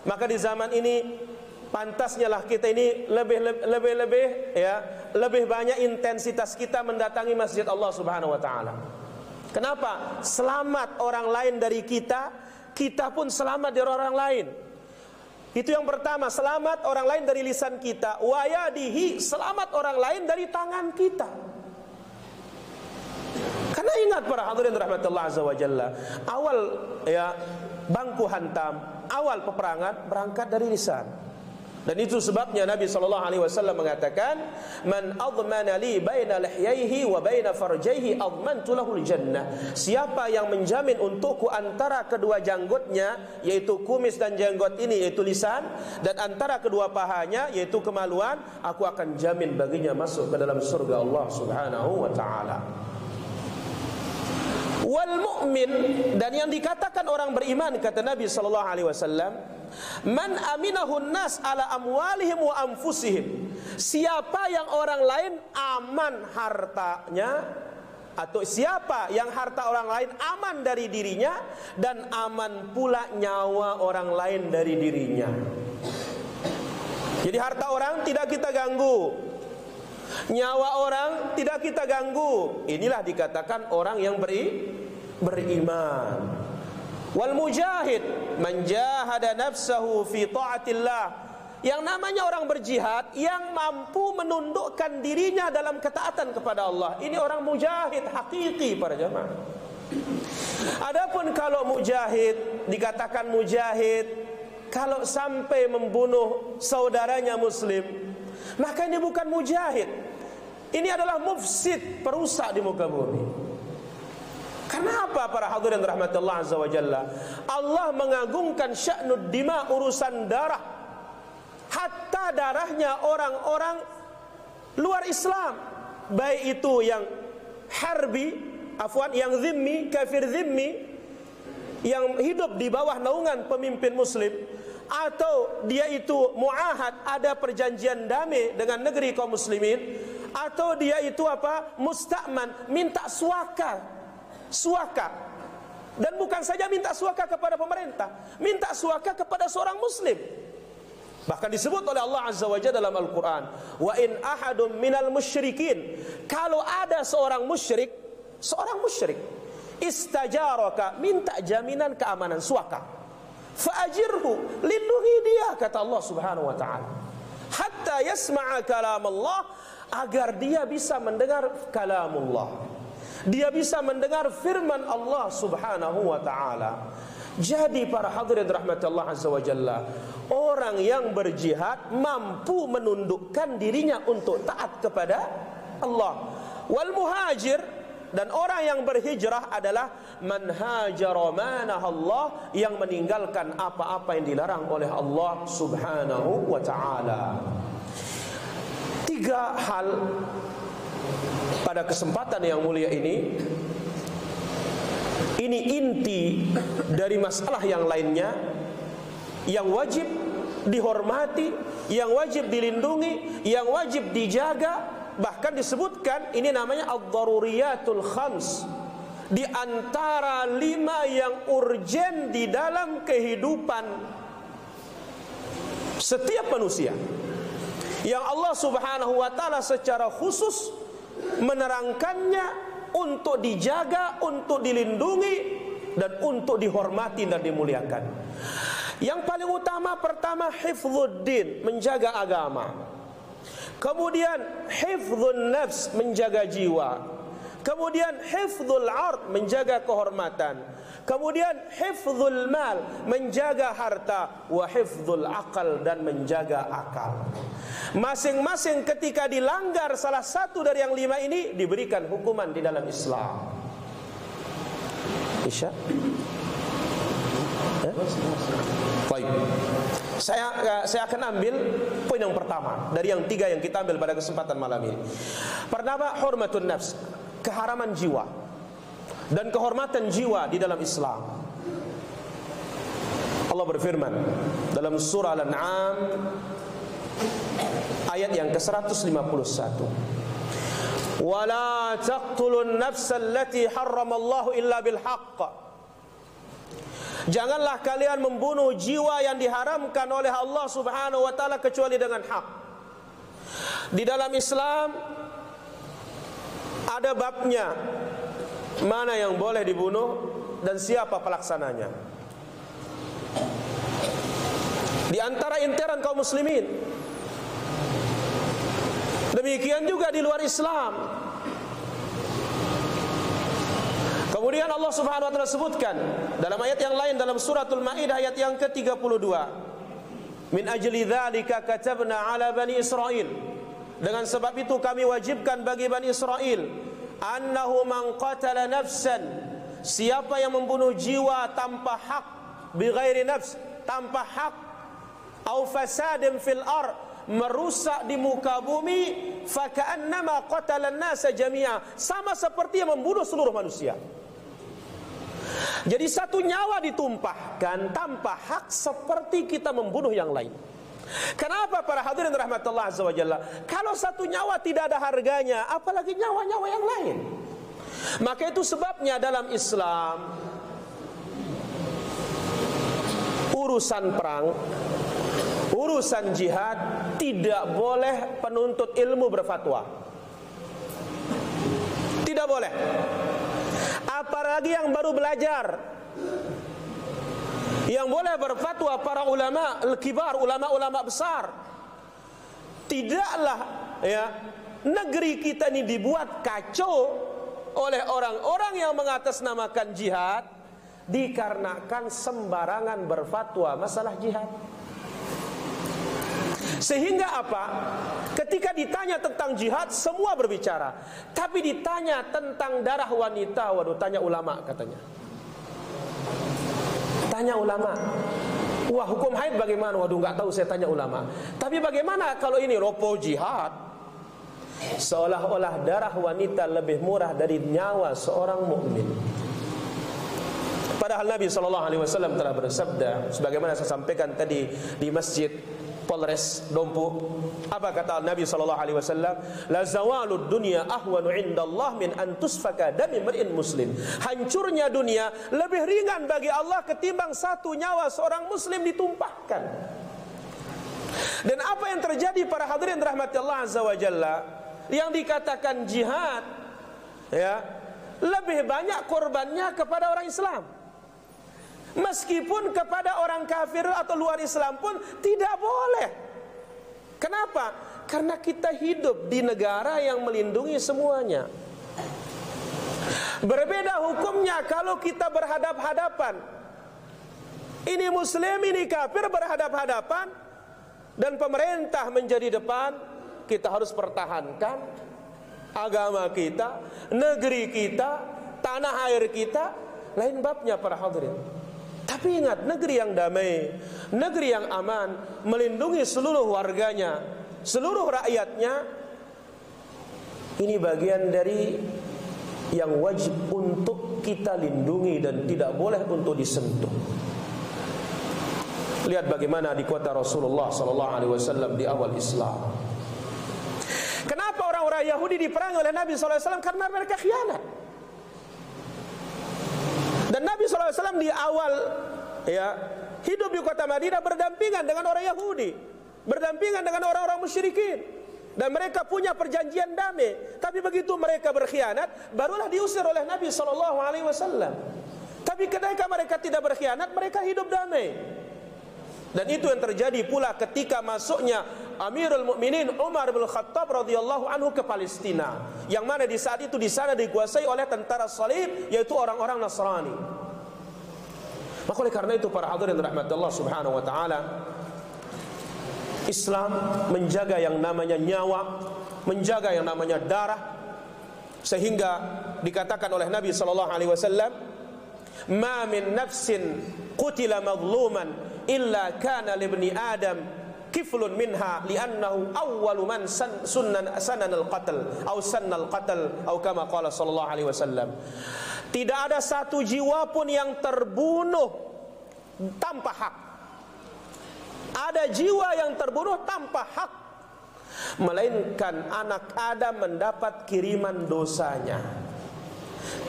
Maka di zaman ini pantasnya lah kita ini lebih banyak intensitas kita mendatangi masjid Allah Subhanahu wa taala. Kenapa? Selamat orang lain dari kita, kita pun selamat dari orang lain. Itu yang pertama, selamat orang lain dari lisan kita. Wa yadihi, selamat orang lain dari tangan kita. Karena ingat para hadirin rahmatullah azza wa jalla, awal ya bangku hantam, awal peperangan berangkat dari lisan. Dan itu sebabnya Nabi SAW mengatakan, man admana li baina lihyaihi wa baina farjaihi admantu lahul jannah. Siapa yang menjamin untukku antara kedua janggutnya, yaitu kumis dan janggut ini, yaitu lisan, dan antara kedua pahanya, yaitu kemaluan, aku akan jamin baginya masuk ke dalam surga Allah Subhanahu wa ta'ala. Wal mu'min, dan yang dikatakan orang beriman, kata Nabi SAW, man aminahun nas ala amwalihim wa anfusihim. Siapa yang orang lain aman hartanya, atau siapa yang harta orang lain aman dari dirinya, dan aman pula nyawa orang lain dari dirinya. Jadi harta orang tidak kita ganggu, nyawa orang tidak kita ganggu. Inilah dikatakan orang yang beriman. Wal mujahid man jahada nafsahu fi taatillah. Yang namanya orang berjihad yang mampu menundukkan dirinya dalam ketaatan kepada Allah. Ini orang mujahid hakiki para jamaah. Adapun kalau mujahid, dikatakan mujahid kalau sampai membunuh saudaranya muslim, maka ini bukan mujahid. Ini adalah mufsid, perusak di muka bumi. Kenapa para hadirin rahmatullah azza wa jalla? Allah mengagungkan sya'nud dima, urusan darah. Hatta darahnya orang-orang luar Islam, baik itu yang harbi, yang zimmi, kafir zimmi, yang hidup di bawah naungan pemimpin muslim, atau dia itu muahad, ada perjanjian damai dengan negeri kaum muslimin, atau dia itu musta'man, minta suaka. Dan bukan saja minta suaka kepada pemerintah, minta suaka kepada seorang muslim. Bahkan disebut oleh Allah Azza wa Jalla dalam Al-Quran, wa in ahadum minal musyrikin, kalau ada seorang musyrik istajaraka, minta jaminan keamanan, suaka, fa'ajirhu, lindungi dia, kata Allah Subhanahu wa ta'ala, hatta yasma'a kalam Allah, agar dia bisa mendengar kalamullah, dia bisa mendengar firman Allah Subhanahu wa ta'ala. Jadi para hadirin rahmatullah azza wa jalla, orang yang berjihad mampu menundukkan dirinya untuk taat kepada Allah. Wal muhajir, dan orang yang berhijrah adalah man hajara manahallah, yang meninggalkan apa-apa yang dilarang oleh Allah Subhanahu wa ta'ala. Tiga hal pada kesempatan yang mulia ini inti dari masalah yang lainnya, yang wajib dihormati, yang wajib dilindungi, yang wajib dijaga. Bahkan disebutkan ini namanya ad-daruriyatul khams, di antara 5 yang urgen di dalam kehidupan setiap manusia, yang Allah Subhanahu wa ta'ala secara khusus menerangkannya untuk dijaga, untuk dilindungi, dan untuk dihormati dan dimuliakan. Yang paling utama, pertama hifdzuddin, menjaga agama. Kemudian hifdzun nafs, menjaga jiwa. Kemudian hifdzul ard, menjaga kehormatan. Kemudian hifdzul mal, menjaga harta, wa hifdzul aqal, dan menjaga akal. Masing-masing ketika dilanggar salah satu dari yang 5 ini diberikan hukuman di dalam Islam. Isya. Baik. Saya akan ambil poin yang pertama dari yang 3 yang kita ambil pada kesempatan malam ini. Pertama, hurmatun nafs, keharaman jiwa dan kehormatan jiwa di dalam Islam. Allah berfirman dalam surah Al-An'am ayat yang ke-151. Wala taqtulun nafsal lati harramallahu illa bil haqq. Janganlah kalian membunuh jiwa yang diharamkan oleh Allah Subhanahu wa taala kecuali dengan hak. Di dalam Islam ada babnya, mana yang boleh dibunuh dan siapa pelaksananya. Di antara intern kaum muslimin. Demikian juga di luar Islam. Kemudian Allah Subhanahu wa taala sebutkan dalam ayat yang lain dalam suratul Maidah ayat yang ke-32. Min ajli dzalika katabna ala bani Israil. Dengan sebab itu kami wajibkan bagi Bani Israel annahu man qatala nafsan, siapa yang membunuh jiwa tanpa hak, bighairi nafs, tanpa hak, au fasadin fil ard, merusak di muka bumi, faka'annama qatala an-nasa jami'a, sama seperti yang membunuh seluruh manusia. Jadi satu nyawa ditumpahkan tanpa hak seperti kita membunuh yang lain. Kenapa para hadirin rahmatullah azza wa jalla? Kalau satu nyawa tidak ada harganya, apalagi nyawa-nyawa yang lain. Maka itu sebabnya dalam Islam urusan perang, urusan jihad tidak boleh penuntut ilmu berfatwa. Tidak boleh. Apalagi yang baru belajar. Yang boleh berfatwa para ulama al-kibar, ulama-ulama besar. Tidaklah ya negeri kita ini dibuat kacau oleh orang-orang yang mengatasnamakan jihad dikarenakan sembarangan berfatwa masalah jihad. Sehingga apa? Ketika ditanya tentang jihad semua berbicara, tapi ditanya tentang darah wanita, waduh, tanya ulama katanya. Tanya ulama. Wah, hukum haid bagaimana? Waduh, nggak tahu, saya tanya ulama. Tapi bagaimana kalau ini ropo jihad? Seolah-olah darah wanita lebih murah dari nyawa seorang mukmin. Padahal Nabi SAW telah bersabda, sebagaimana saya sampaikan tadi di Masjid Polres Dompu. Apa kata Nabi SAW? La zawalud dunya ahwanu indallah min an tusfaka dami mar'in muslim. Hancurnya dunia lebih ringan bagi Allah ketimbang satu nyawa seorang muslim ditumpahkan. Dan apa yang terjadi para hadirin rahmati Allah azza wa jalla, yang dikatakan jihad ya, lebih banyak korbannya kepada orang Islam. Meskipun kepada orang kafir atau luar Islam pun tidak boleh. Kenapa? Karena kita hidup di negara yang melindungi semuanya. Berbeda hukumnya kalau kita berhadap-hadapan. Ini muslim, ini kafir berhadap-hadapan, dan pemerintah menjadi depan. Kita harus pertahankan agama kita, negeri kita, tanah air kita. Lain babnya para hadirin. Tapi ingat, negeri yang damai, negeri yang aman, melindungi seluruh warganya, seluruh rakyatnya, ini bagian dari yang wajib untuk kita lindungi dan tidak boleh untuk disentuh. Lihat bagaimana di kota Rasulullah SAW di awal Islam. Kenapa orang-orang Yahudi diperangi oleh Nabi SAW? Karena mereka khianat. Dan Nabi SAW di awal ya hidup di kota Madinah berdampingan dengan orang Yahudi, berdampingan dengan orang-orang musyrikin, dan mereka punya perjanjian damai. Tapi begitu mereka berkhianat, barulah diusir oleh Nabi SAW. Tapi ketika mereka tidak berkhianat, mereka hidup damai. Dan itu yang terjadi pula ketika masuknya Amirul Mukminin Umar bin Khattab radhiyallahu anhu ke Palestina, yang mana di saat itu di sana dikuasai oleh tentara Salib, yaitu orang-orang Nasrani. Maka oleh karena itu para hadirin rahmat Allah Subhanahu wa taala, Islam menjaga yang namanya nyawa, menjaga yang namanya darah, sehingga dikatakan oleh Nabi sallallahu alaihi wasallam, "Ma min nafsin qutila madluman illa kana li ibni Adam kiflun minha li'annahu awwalu man sanana al-qatl atau sanna al-qatl atau kama qala sallallahu alaihi wasallam." Tidak ada satu jiwa pun yang terbunuh tanpa hak. Ada jiwa yang terbunuh tanpa hak, melainkan anak Adam mendapat kiriman dosanya,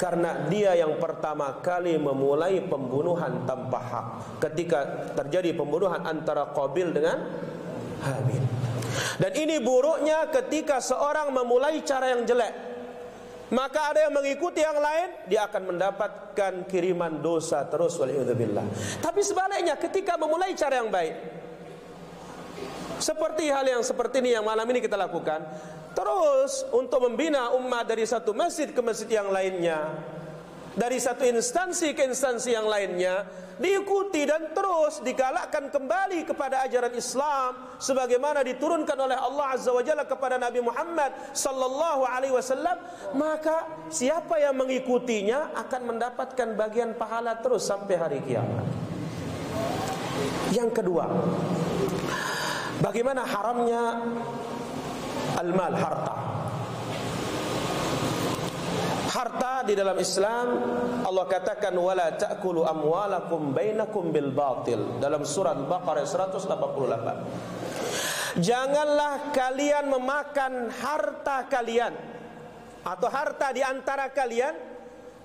karena dia yang pertama kali memulai pembunuhan tanpa hak ketika terjadi pembunuhan antara Qabil dengan Habil. Dan ini buruknya ketika seorang memulai cara yang jelek, maka ada yang mengikuti yang lain, dia akan mendapatkan kiriman dosa terus, waliyadzubillah. Tapi sebaliknya, ketika memulai cara yang baik, seperti hal yang seperti ini yang malam ini kita lakukan, terus untuk membina umat dari satu masjid ke masjid yang lainnya, dari satu instansi ke instansi yang lainnya, diikuti dan terus digalakkan kembali kepada ajaran Islam sebagaimana diturunkan oleh Allah Azza wa Jalla kepada Nabi Muhammad sallallahu alaihi wasallam, maka siapa yang mengikutinya akan mendapatkan bagian pahala terus sampai hari kiamat. Yang kedua, bagaimana haramnya al-mal, harta. Harta di dalam Islam Allah katakan wala ta'kulu amwalakum bainakum bil batil dalam surah Al-Baqarah 188. Janganlah kalian memakan harta kalian atau harta di antara kalian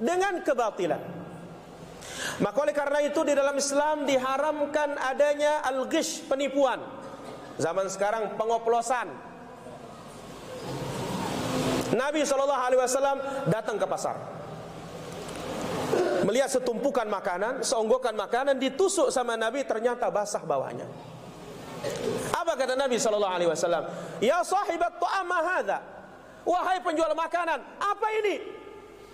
dengan kebatilan. Maka oleh karena itu di dalam Islam diharamkan adanya al-ghish, penipuan. Zaman sekarang pengoplosan. Nabi SAW datang ke pasar, melihat setumpukan makanan, seonggokan makanan, ditusuk sama Nabi, ternyata basah bawahnya. Apa kata Nabi SAW? Ya sahibat ta'ama hadha, wahai penjual makanan, apa ini?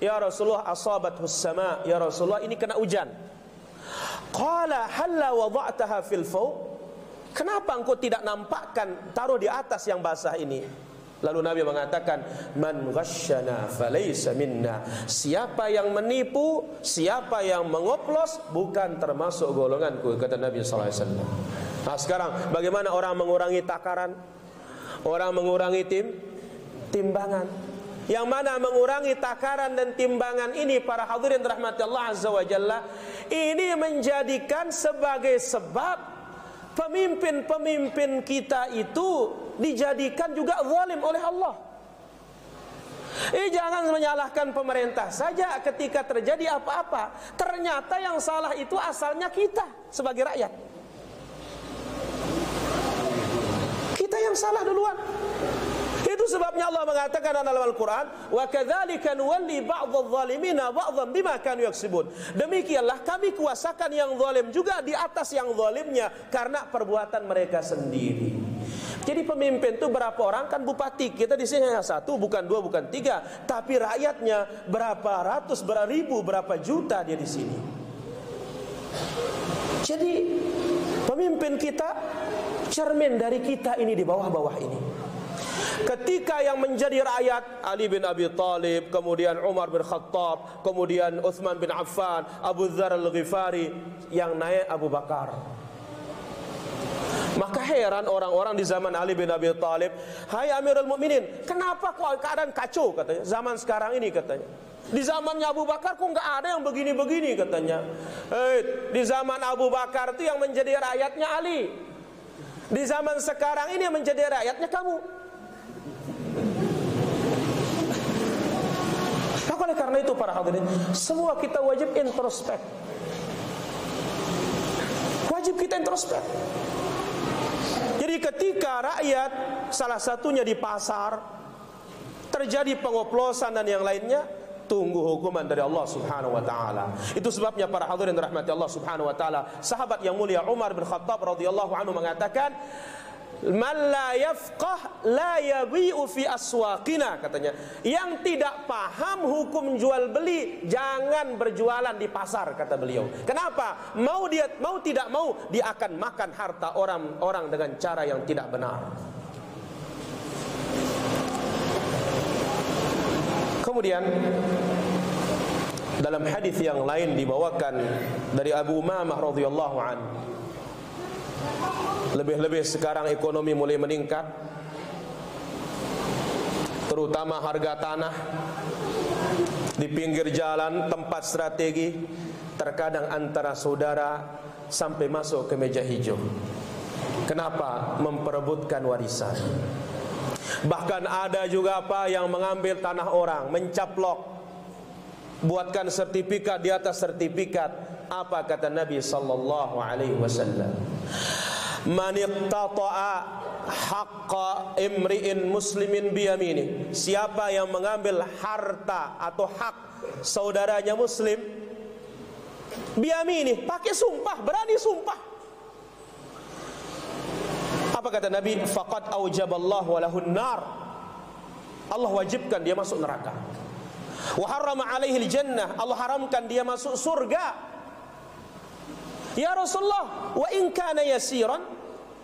Ya Rasulullah, asabathus sama, ya Rasulullah, ini kena hujan. Qala halla wada'taha fil fawq, kenapa engkau tidak nampakkan, taruh di atas yang basah ini? Lalu Nabi mengatakan, man ghasyana falaysa minna, siapa yang menipu, siapa yang mengoplos, bukan termasuk golonganku, kata Nabi SAW. Nah sekarang bagaimana orang mengurangi takaran, orang mengurangi timbangan? Yang mana mengurangi takaran dan timbangan ini, para hadirin rahmati Allah Azza wa Jalla, ini menjadikan sebagai sebab pemimpin-pemimpin kita itu dijadikan juga zalim oleh Allah. Jangan menyalahkan pemerintah saja ketika terjadi apa-apa. Ternyata yang salah itu asalnya kita sebagai rakyat. Kita yang salah duluan. Itu sebabnya Allah mengatakan dalam Al-Quran, wa kadzalika nuwalli ba'dadh-dhalimina ba'dhan bima kanu yaksibun. Demikianlah kami kuasakan yang zalim juga di atas yang zalimnya karena perbuatan mereka sendiri. Jadi pemimpin itu berapa orang? Kan bupati kita di sini hanya satu, bukan dua, bukan tiga, tapi rakyatnya berapa ratus, berapa ribu, berapa juta dia di sini. Jadi pemimpin kita cermin dari kita ini di bawah-bawah ini. Ketika yang menjadi rakyat Ali bin Abi Thalib, kemudian Umar bin Khattab, kemudian Utsman bin Affan, Abu Dzar al-Ghifari, yang naik Abu Bakar. Maka heran orang-orang di zaman Ali bin Abi Thalib, hai Amirul Mukminin, kenapa kok keadaan kacau, katanya, zaman sekarang ini, katanya. Di zamannya Abu Bakar kok nggak ada yang begini-begini, katanya. Di zaman Abu Bakar itu yang menjadi rakyatnya Ali. Di zaman sekarang ini yang menjadi rakyatnya kamu. Maka oleh karena itu para hadirin, semua kita wajib introspek. Wajib kita introspek. Jadi ketika rakyat salah satunya di pasar terjadi pengoplosan dan yang lainnya, tunggu hukuman dari Allah Subhanahu wa taala. Itu sebabnya para hadirin rahmati Allah Subhanahu wa taala, sahabat yang mulia Umar bin Khattab radhiyallahu anhu mengatakan, man la yafqah la yabi'u fi aswaqina, katanya. Yang tidak paham hukum jual beli jangan berjualan di pasar, kata beliau. Kenapa? Mau tidak mau dia akan makan harta orang dengan cara yang tidak benar. Kemudian dalam hadis yang lain dibawakan dari Abu Umamah radhiyallahu anhu, lebih-lebih sekarang ekonomi mulai meningkat, terutama harga tanah di pinggir jalan, tempat strategi, terkadang antara saudara sampai masuk ke meja hijau. Kenapa? Memperebutkan warisan. Bahkan ada juga yang mengambil tanah orang, mencaplok, buatkan sertifikat di atas sertifikat. Apa kata Nabi sallallahu alaihi wasallam? Man iqtata'a haqqa imri'in muslimin biyamini. Siapa yang mengambil harta atau hak saudaranya muslim biyamini, pakai sumpah, berani sumpah. Apa kata Nabi? Faqad aujaballahu lahun nar. Allah wajibkan dia masuk neraka. Wa harrama alaihi jannah. Allah haramkan dia masuk surga. Ya Rasulullah, wa in kana yasiran,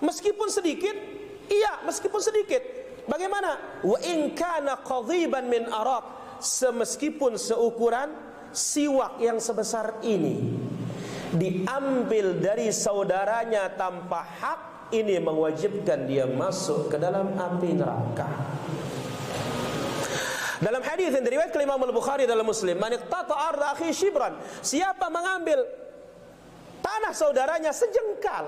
meskipun sedikit? Iya, meskipun sedikit. Bagaimana? Wa in kana qadhiban min araq, semeskipun seukuran siwak yang sebesar ini, diambil dari saudaranya tanpa hak, ini mewajibkan dia masuk ke dalam api neraka. Dalam hadis yang diriwayatkan Imam Al-Bukhari dalam Muslim, man iqtata'a arda akhi shibran, siapa mengambil tanah saudaranya sejengkal,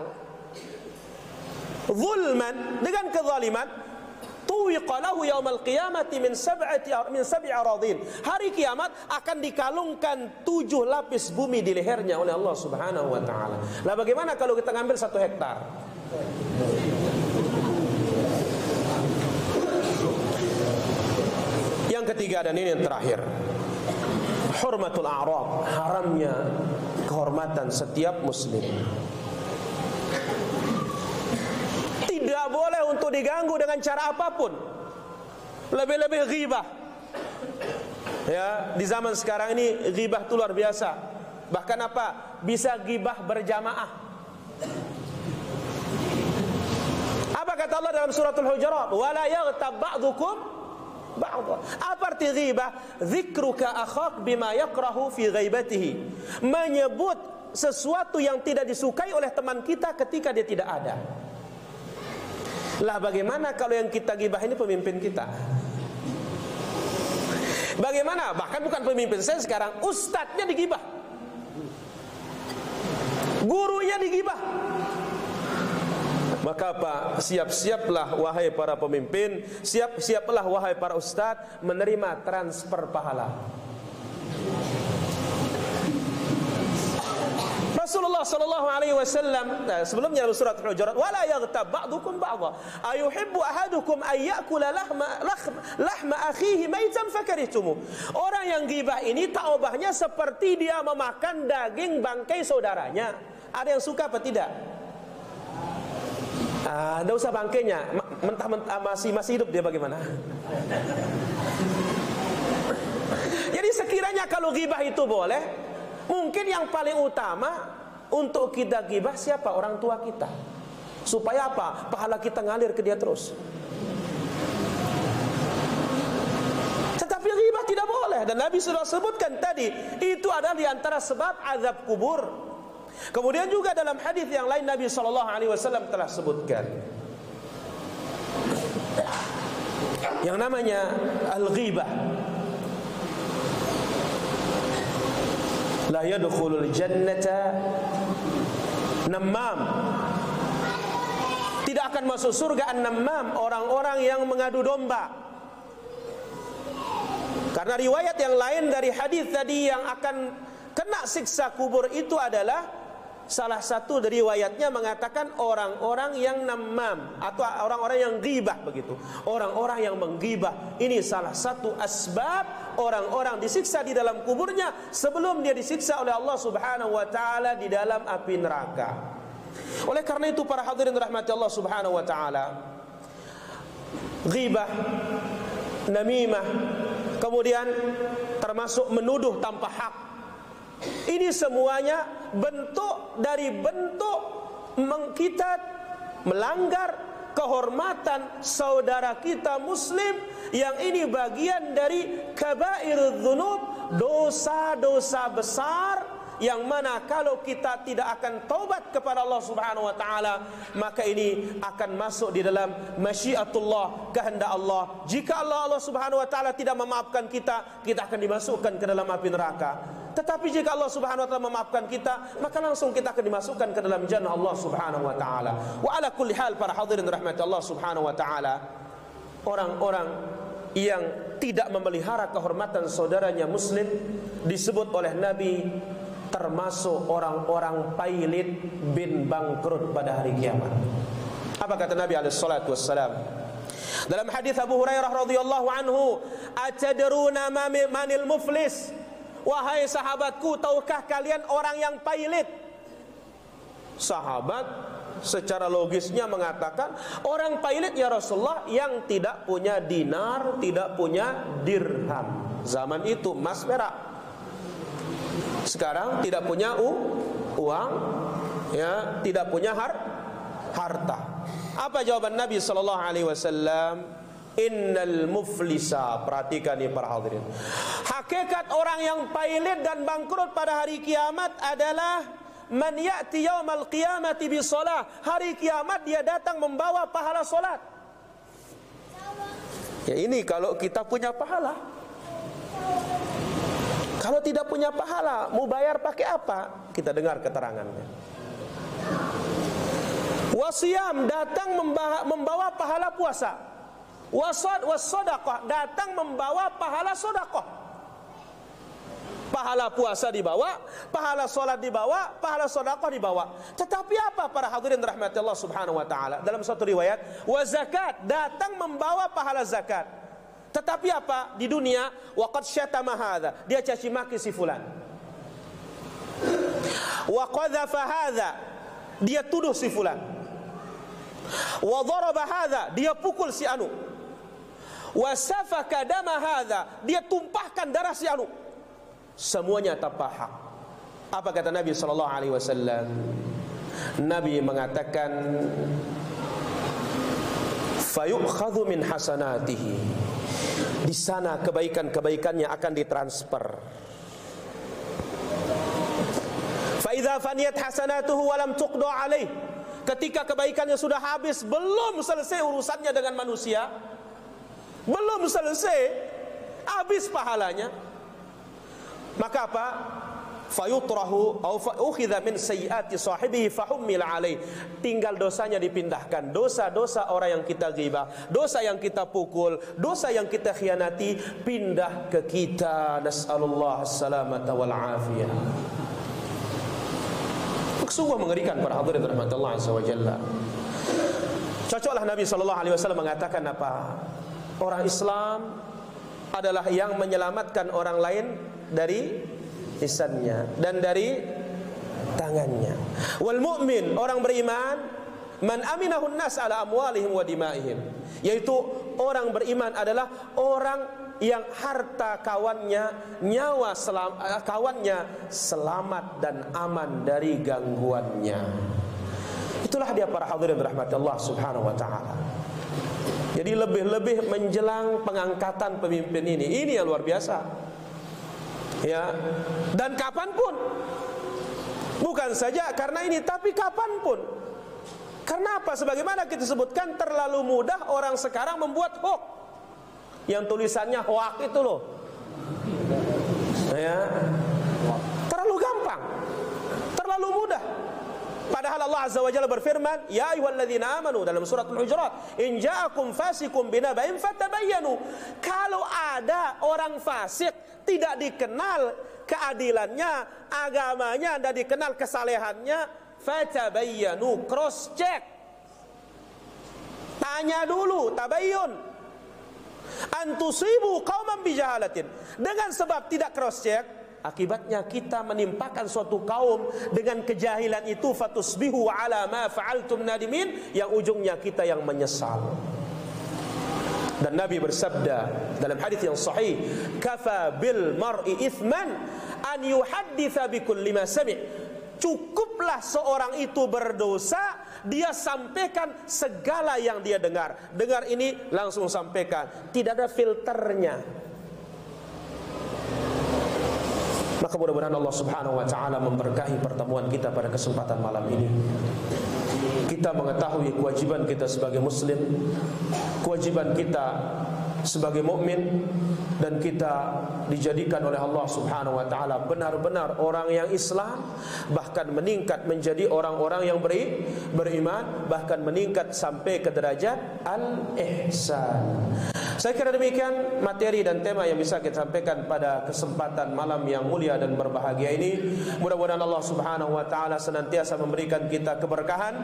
zulman, dengan kezaliman, tuwiqa lahu yaumal qiyamati min sab'i aradin. Hari kiamat akan dikalungkan 7 lapis bumi di lehernya oleh Allah Subhanahu wa taala. Lah bagaimana kalau kita ngambil 1 hektar? Yang ketiga dan ini yang terakhir, hurmatul a'rad, haramnya kehormatan setiap muslim. Tidak boleh untuk diganggu dengan cara apapun. Lebih-lebih ghibah. Ya, di zaman sekarang ini ghibah itu luar biasa. Bahkan apa? Bisa ghibah berjamaah. Apa kata Allah dalam suratul Hujurat? Wala yaghtab ba'dukum ba'dha. Apa arti ghibah? Dzikruka akhak bima yakrahu fi ghaibatihi. Menyebut sesuatu yang tidak disukai oleh teman kita ketika dia tidak ada. Lah bagaimana kalau yang kita ghibah ini pemimpin kita? Bagaimana? Bahkan bukan pemimpin saya sekarang, ustadznya digibah, gurunya digibah. Maka apa? Siap-siaplah wahai para pemimpin, siap-siaplah wahai para ustadz menerima transfer pahala. Rasulullah sallallahu alaihi wasallam sebelumnya dalam surat Al-Hujurat, wala yaghtab ba'dukum ba'dha ayuhibbu ahadukum ay ya'kula lahma akhihi maitan fakarihtumu. Orang yang ghibah ini taubahnya seperti dia memakan daging bangkai saudaranya. Ada yang suka apa tidak? Tidak usah bangkainya, mentah-mentah masih hidup dia bagaimana? Jadi sekiranya kalau ghibah itu boleh, mungkin yang paling utama untuk kita ghibah siapa? Orang tua kita. Supaya apa? Pahala kita ngalir ke dia terus. Tetapi ghibah tidak boleh. Dan Nabi sudah sebutkan tadi, itu adalah di antara sebab azab kubur. Kemudian juga dalam hadis yang lain Nabi SAW telah sebutkan yang namanya al-ghibah. La yadkhulul jannata namam. Tidak akan masuk surga an-namam, orang-orang yang mengadu domba. Karena riwayat yang lain dari hadis tadi yang akan kena siksa kubur itu adalah salah satu dari riwayatnya mengatakan orang-orang yang namam atau orang-orang yang ghibah begitu. Orang-orang yang menggibah ini salah satu asbab orang-orang disiksa di dalam kuburnya sebelum dia disiksa oleh Allah Subhanahu wa taala di dalam api neraka. Oleh karena itu para hadirin rahmati Allah Subhanahu wa taala, ghibah, namimah, kemudian termasuk menuduh tanpa hak, ini semuanya bentuk dari bentuk kita melanggar kehormatan saudara kita muslim, yang ini bagian dari kabairudz dzunub, dosa-dosa besar yang mana kalau kita tidak akan taubat kepada Allah Subhanahu wa taala, maka ini akan masuk di dalam masyiatullah, kehendak Allah. Jika Allah Subhanahu wa taala tidak memaafkan kita, kita akan dimasukkan ke dalam api neraka. Tetapi jika Allah Subhanahu wa taala memaafkan kita, maka langsung kita akan dimasukkan ke dalam jannah Allah Subhanahu wa taala. Wa ala kulli hal para hadirin rahmati Allah Subhanahu wa taala, orang-orang yang tidak memelihara kehormatan saudaranya muslim disebut oleh Nabi termasuk orang-orang pailit bin bangkrut pada hari kiamat. Apa kata Nabi alaihi salatu wassalam dalam hadis Abu Hurairah radhiyallahu anhu, "Atadruna manil muflis?" Wahai sahabatku, tahukah kalian orang yang pailit? Sahabat secara logisnya mengatakan, orang pailit ya Rasulullah yang tidak punya dinar, tidak punya dirham. Zaman itu emas perak. Sekarang tidak punya uang, ya, tidak punya harta. Apa jawaban Nabi sallallahu alaihi wasallam? Innal muflisa, perhatikan nih para hadirin. Hakikat orang yang pailit dan bangkrut pada hari kiamat adalah man ya'ti yaumal qiyamati bi shalah. Hari kiamat dia datang membawa pahala salat. Ya ini kalau kita punya pahala. Kalau tidak punya pahala, mau bayar pakai apa? Kita dengar keterangannya. Wasiyam, datang membawa pahala puasa. Wassadaqah, datang membawa pahala sedekah. Pahala puasa dibawa, pahala salat dibawa, pahala sedekah dibawa. Tetapi apa para hadirin rahmati Allah Subhanahu wa taala? Dalam satu riwayat, wa zakat, datang membawa pahala zakat. Tetapi apa? Di dunia, waqad syatama hadza, dia caci maki si fulan. Wa qadhafa hadza, dia tuduh si fulan. Wa daraba hadza, dia pukul si anu. Wa safaka dama hadza, dia tumpahkan darah si anu. Semuanya tanpa hak. Apa kata Nabi sallallahu alaihi wasallam? Nabi mengatakan, fayu'khadhu min hasanatihi. Di sana kebaikan-kebaikannya akan ditransfer. Fa idza faniyat hasanatuhu wa lam tuqda alaih. Ketika kebaikannya sudah habis, belum selesai urusannya dengan manusia, belum selesai, habis pahalanya, maka apa? Fayutrahu au fa'ukhidha min sayyiati sahibihi fahummil alaih. Tinggal dosanya dipindahkan. Dosa-dosa orang yang kita ghibah, dosa yang kita pukul, dosa yang kita khianati, pindah ke kita. Nas'alullah as-salamata wal afiyah. Sungguh mengerikan para hadirin rahmatullah azza wa jalla. Cocoklah Nabi sallallahu alaihi wasallam mengatakan apa? Orang Islam adalah yang menyelamatkan orang lain dari lisannya dan dari tangannya. Wal mu'min, orang beriman, man aminahun nas ala amwalihim wa dimaihim, yaitu orang beriman adalah orang yang harta kawannya, nyawa kawannya selamat dan aman dari gangguannya. Itulah dia para hadirin rahmat Allah Subhanahu wa taala. Jadi lebih-lebih menjelang pengangkatan pemimpin ini yang luar biasa. Ya, dan kapanpun, bukan saja karena ini, tapi kapanpun. Karena apa? Sebagaimana kita sebutkan, terlalu mudah orang sekarang membuat hoax, yang tulisannya hoax itu loh, ya, terlalu gampang, terlalu mudah. Padahal Allah Azza wa Jalla berfirman, ya ayyuhalladzina amanu, dalam surat Al-Hujurat, in ja'akum fasiqun binaba'in fatabayyanu. Kalau ada orang fasik, tidak dikenal keadilannya, agamanya, tidak dikenal kesalehannya, fatabayyanu, cross check, tanya dulu, tabayyun, antusibu qauman bijahalatin. Dengan sebab tidak cross check, Akibatnya kita menimpakan suatu kaum dengan kejahilan itu, fatusbihu ala ma fa'altum nadimin, yang ujungnya kita yang menyesal. Dan Nabi bersabda dalam hadis yang sahih, kafa bil mar'i ithman an yuhadditsa bi kulli ma sami'. Cukuplah seorang itu berdosa, dia sampaikan segala yang dia dengar. Dengar ini langsung sampaikan, tidak ada filternya. Maka mudah-mudahan Allah Subhanahu wa taala memberkahi pertemuan kita pada kesempatan malam ini. Kita mengetahui kewajiban kita sebagai muslim, kewajiban kita sebagai mukmin, dan kita dijadikan oleh Allah Subhanahu wa taala benar-benar orang yang Islam, bahkan meningkat menjadi orang-orang yang beriman, bahkan meningkat sampai ke derajat al-ihsan. Saya kira demikian materi dan tema yang bisa kita sampaikan pada kesempatan malam yang mulia dan berbahagia ini. Mudah-mudahan Allah Subhanahu wa taala senantiasa memberikan kita keberkahan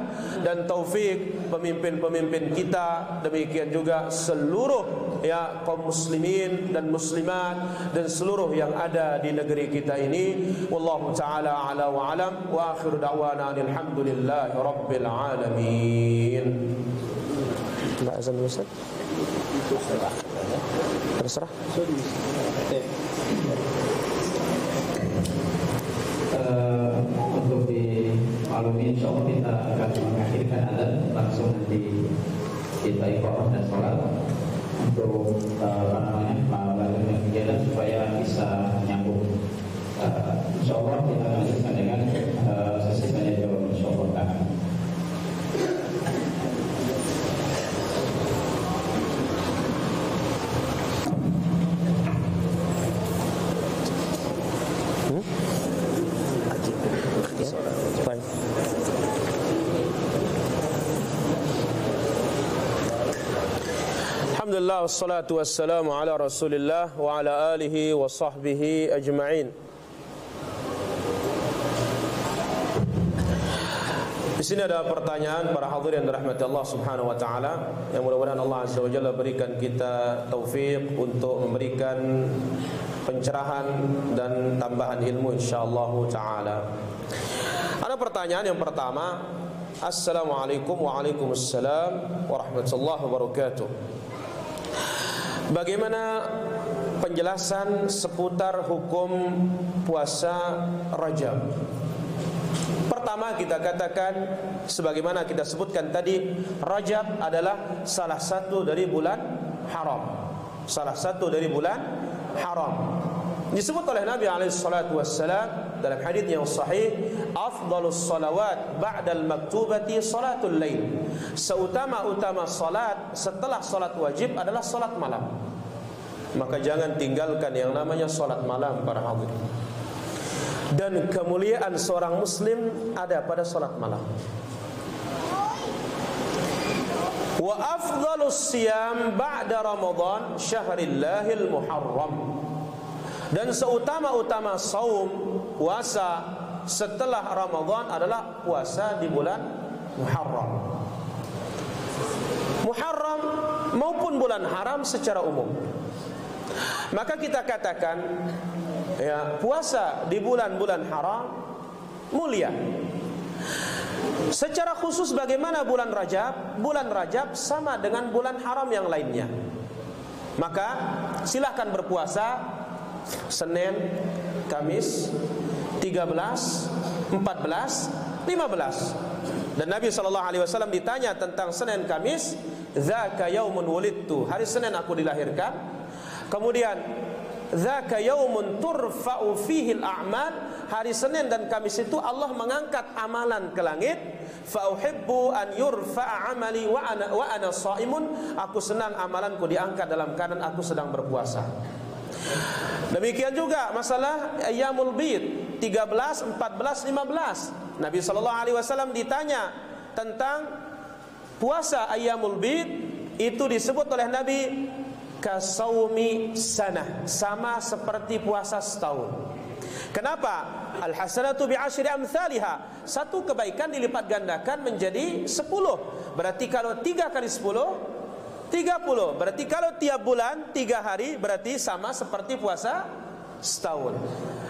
dan taufik pemimpin-pemimpin kita, demikian juga seluruh kaum muslimin dan muslimat dan seluruh yang ada di negeri kita ini. Wallahu taala ala wa alam, wa akhiru da'wana alhamdulillahi rabbil alamin. Mbak azan Ustaz. Terserah. Untuk dimaklumi, insyaallah kita akan mengakhirkan azan, langsung nanti kita iqamah dan sholat untuk melanjutkan kegiatan supaya bisa nyambung. Insyaallah kita akan lanjutkan dengan sesi tanya jawab insyaallah ta'ala. Alhamdulillah wassalatu wassalamu ala Rasulillah wa ala alihi wa sahbihi ajma'in. Di sini ada pertanyaan para hadirin yang dirahmati Allah Subhanahu wa taala, yang mudah-mudahan Allah Azza wa Jalla berikan kita taufik untuk memberikan pencerahan dan tambahan ilmu insyaallah taala. Ada pertanyaan yang pertama. Assalamualaikum waalaikumsalam warahmatullahi wabarakatuh. Bagaimana penjelasan seputar hukum puasa Rajab? Pertama kita katakan, sebagaimana kita sebutkan tadi, Rajab adalah salah satu dari bulan haram. Salah satu dari bulan haram. Disebut oleh Nabi SAW dalam hadits yang sahih, afdalus salawat ba'dal maktubati salatul lail. Seutama-utama salat setelah salat wajib adalah salat malam. Maka jangan tinggalkan yang namanya salat malam para hadirin. Dan kemuliaan seorang muslim ada pada salat malam. Wa afdalus siyam ba'da Ramadan syahrillahil muharram. Dan seutama-utama saum, puasa setelah Ramadan adalah puasa di bulan Muharram. Muharram maupun bulan haram secara umum. Maka kita katakan puasa di bulan-bulan haram mulia. Secara khusus bagaimana bulan Rajab? Bulan Rajab sama dengan bulan haram yang lainnya. Maka silahkan berpuasa Senin, Kamis, 13, 14, 15. Dan Nabi SAW ditanya tentang Senin, Kamis, dzaka yaumun wulidtu, hari Senin aku dilahirkan. Kemudian dzaka yaumun turfa'u fihi al-a'mal, hari Senin dan Kamis itu Allah mengangkat amalan ke langit. Fa uhibbu an yurfa'a amali wa ana shaimun, aku senang amalanku diangkat dalam keadaan aku sedang berpuasa. Demikian juga masalah Ayyamul Bid 13, 14, 15. Nabi SAW ditanya tentang puasa Ayyamul Bid, itu disebut oleh Nabi kasaumi sanah, sama seperti puasa setahun. Kenapa? Al-hasanatu bi'asyri amthaliha. Satu kebaikan dilipat gandakan menjadi 10. Berarti kalau 3 kali 10 30. Berarti kalau tiap bulan 3 hari berarti sama seperti puasa setahun.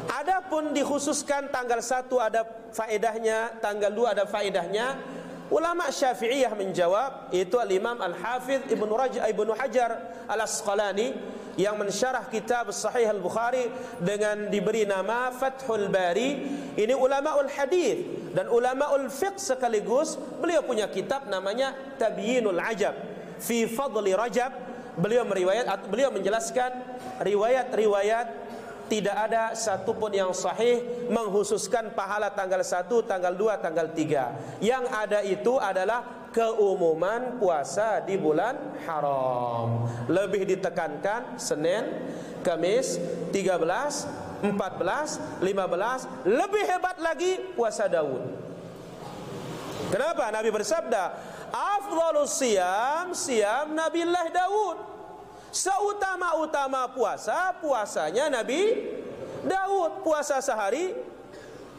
Adapun dikhususkan tanggal 1 ada faedahnya, tanggal 2 ada faedahnya. Ulama Syafi'iyah menjawab, itu Al-Imam Al-Hafidh Ibnu Hajar Al-Asqalani yang mensyarah kitab Sahih Al-Bukhari dengan diberi nama Fathul Bari. Ini ulamaul hadis dan ulamaul fiqh sekaligus. Beliau punya kitab namanya Tabyinul Ajab fi Fadli Rajab. Beliau menjelaskan riwayat-riwayat, tidak ada satupun yang sahih menghususkan pahala tanggal 1, tanggal 2, tanggal 3. Yang ada itu adalah keumuman puasa di bulan haram. Lebih ditekankan Senin, Kamis, 13, 14, 15. Lebih hebat lagi puasa Daud. Kenapa? Nabi bersabda, afdhalus siyam Nabiullah Daud. Seutama-utama puasa, puasanya Nabi Daud. Puasa sehari,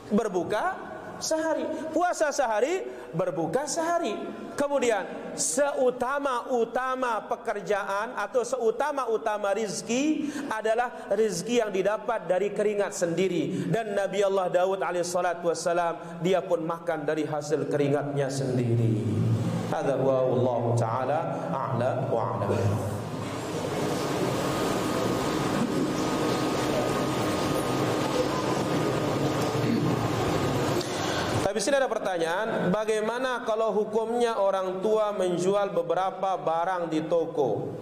berbuka sehari. Puasa sehari, berbuka sehari. Kemudian seutama-utama pekerjaan atau seutama-utama rizki adalah rizki yang didapat dari keringat sendiri. Dan Nabi Allah Daud alaihissalatu wassalam, dia pun makan dari hasil keringatnya sendiri. Hadza huwa wallahu ta'ala a'la wa a'lam. Di sini ada pertanyaan, bagaimana kalau hukumnya orang tua menjual beberapa barang di toko?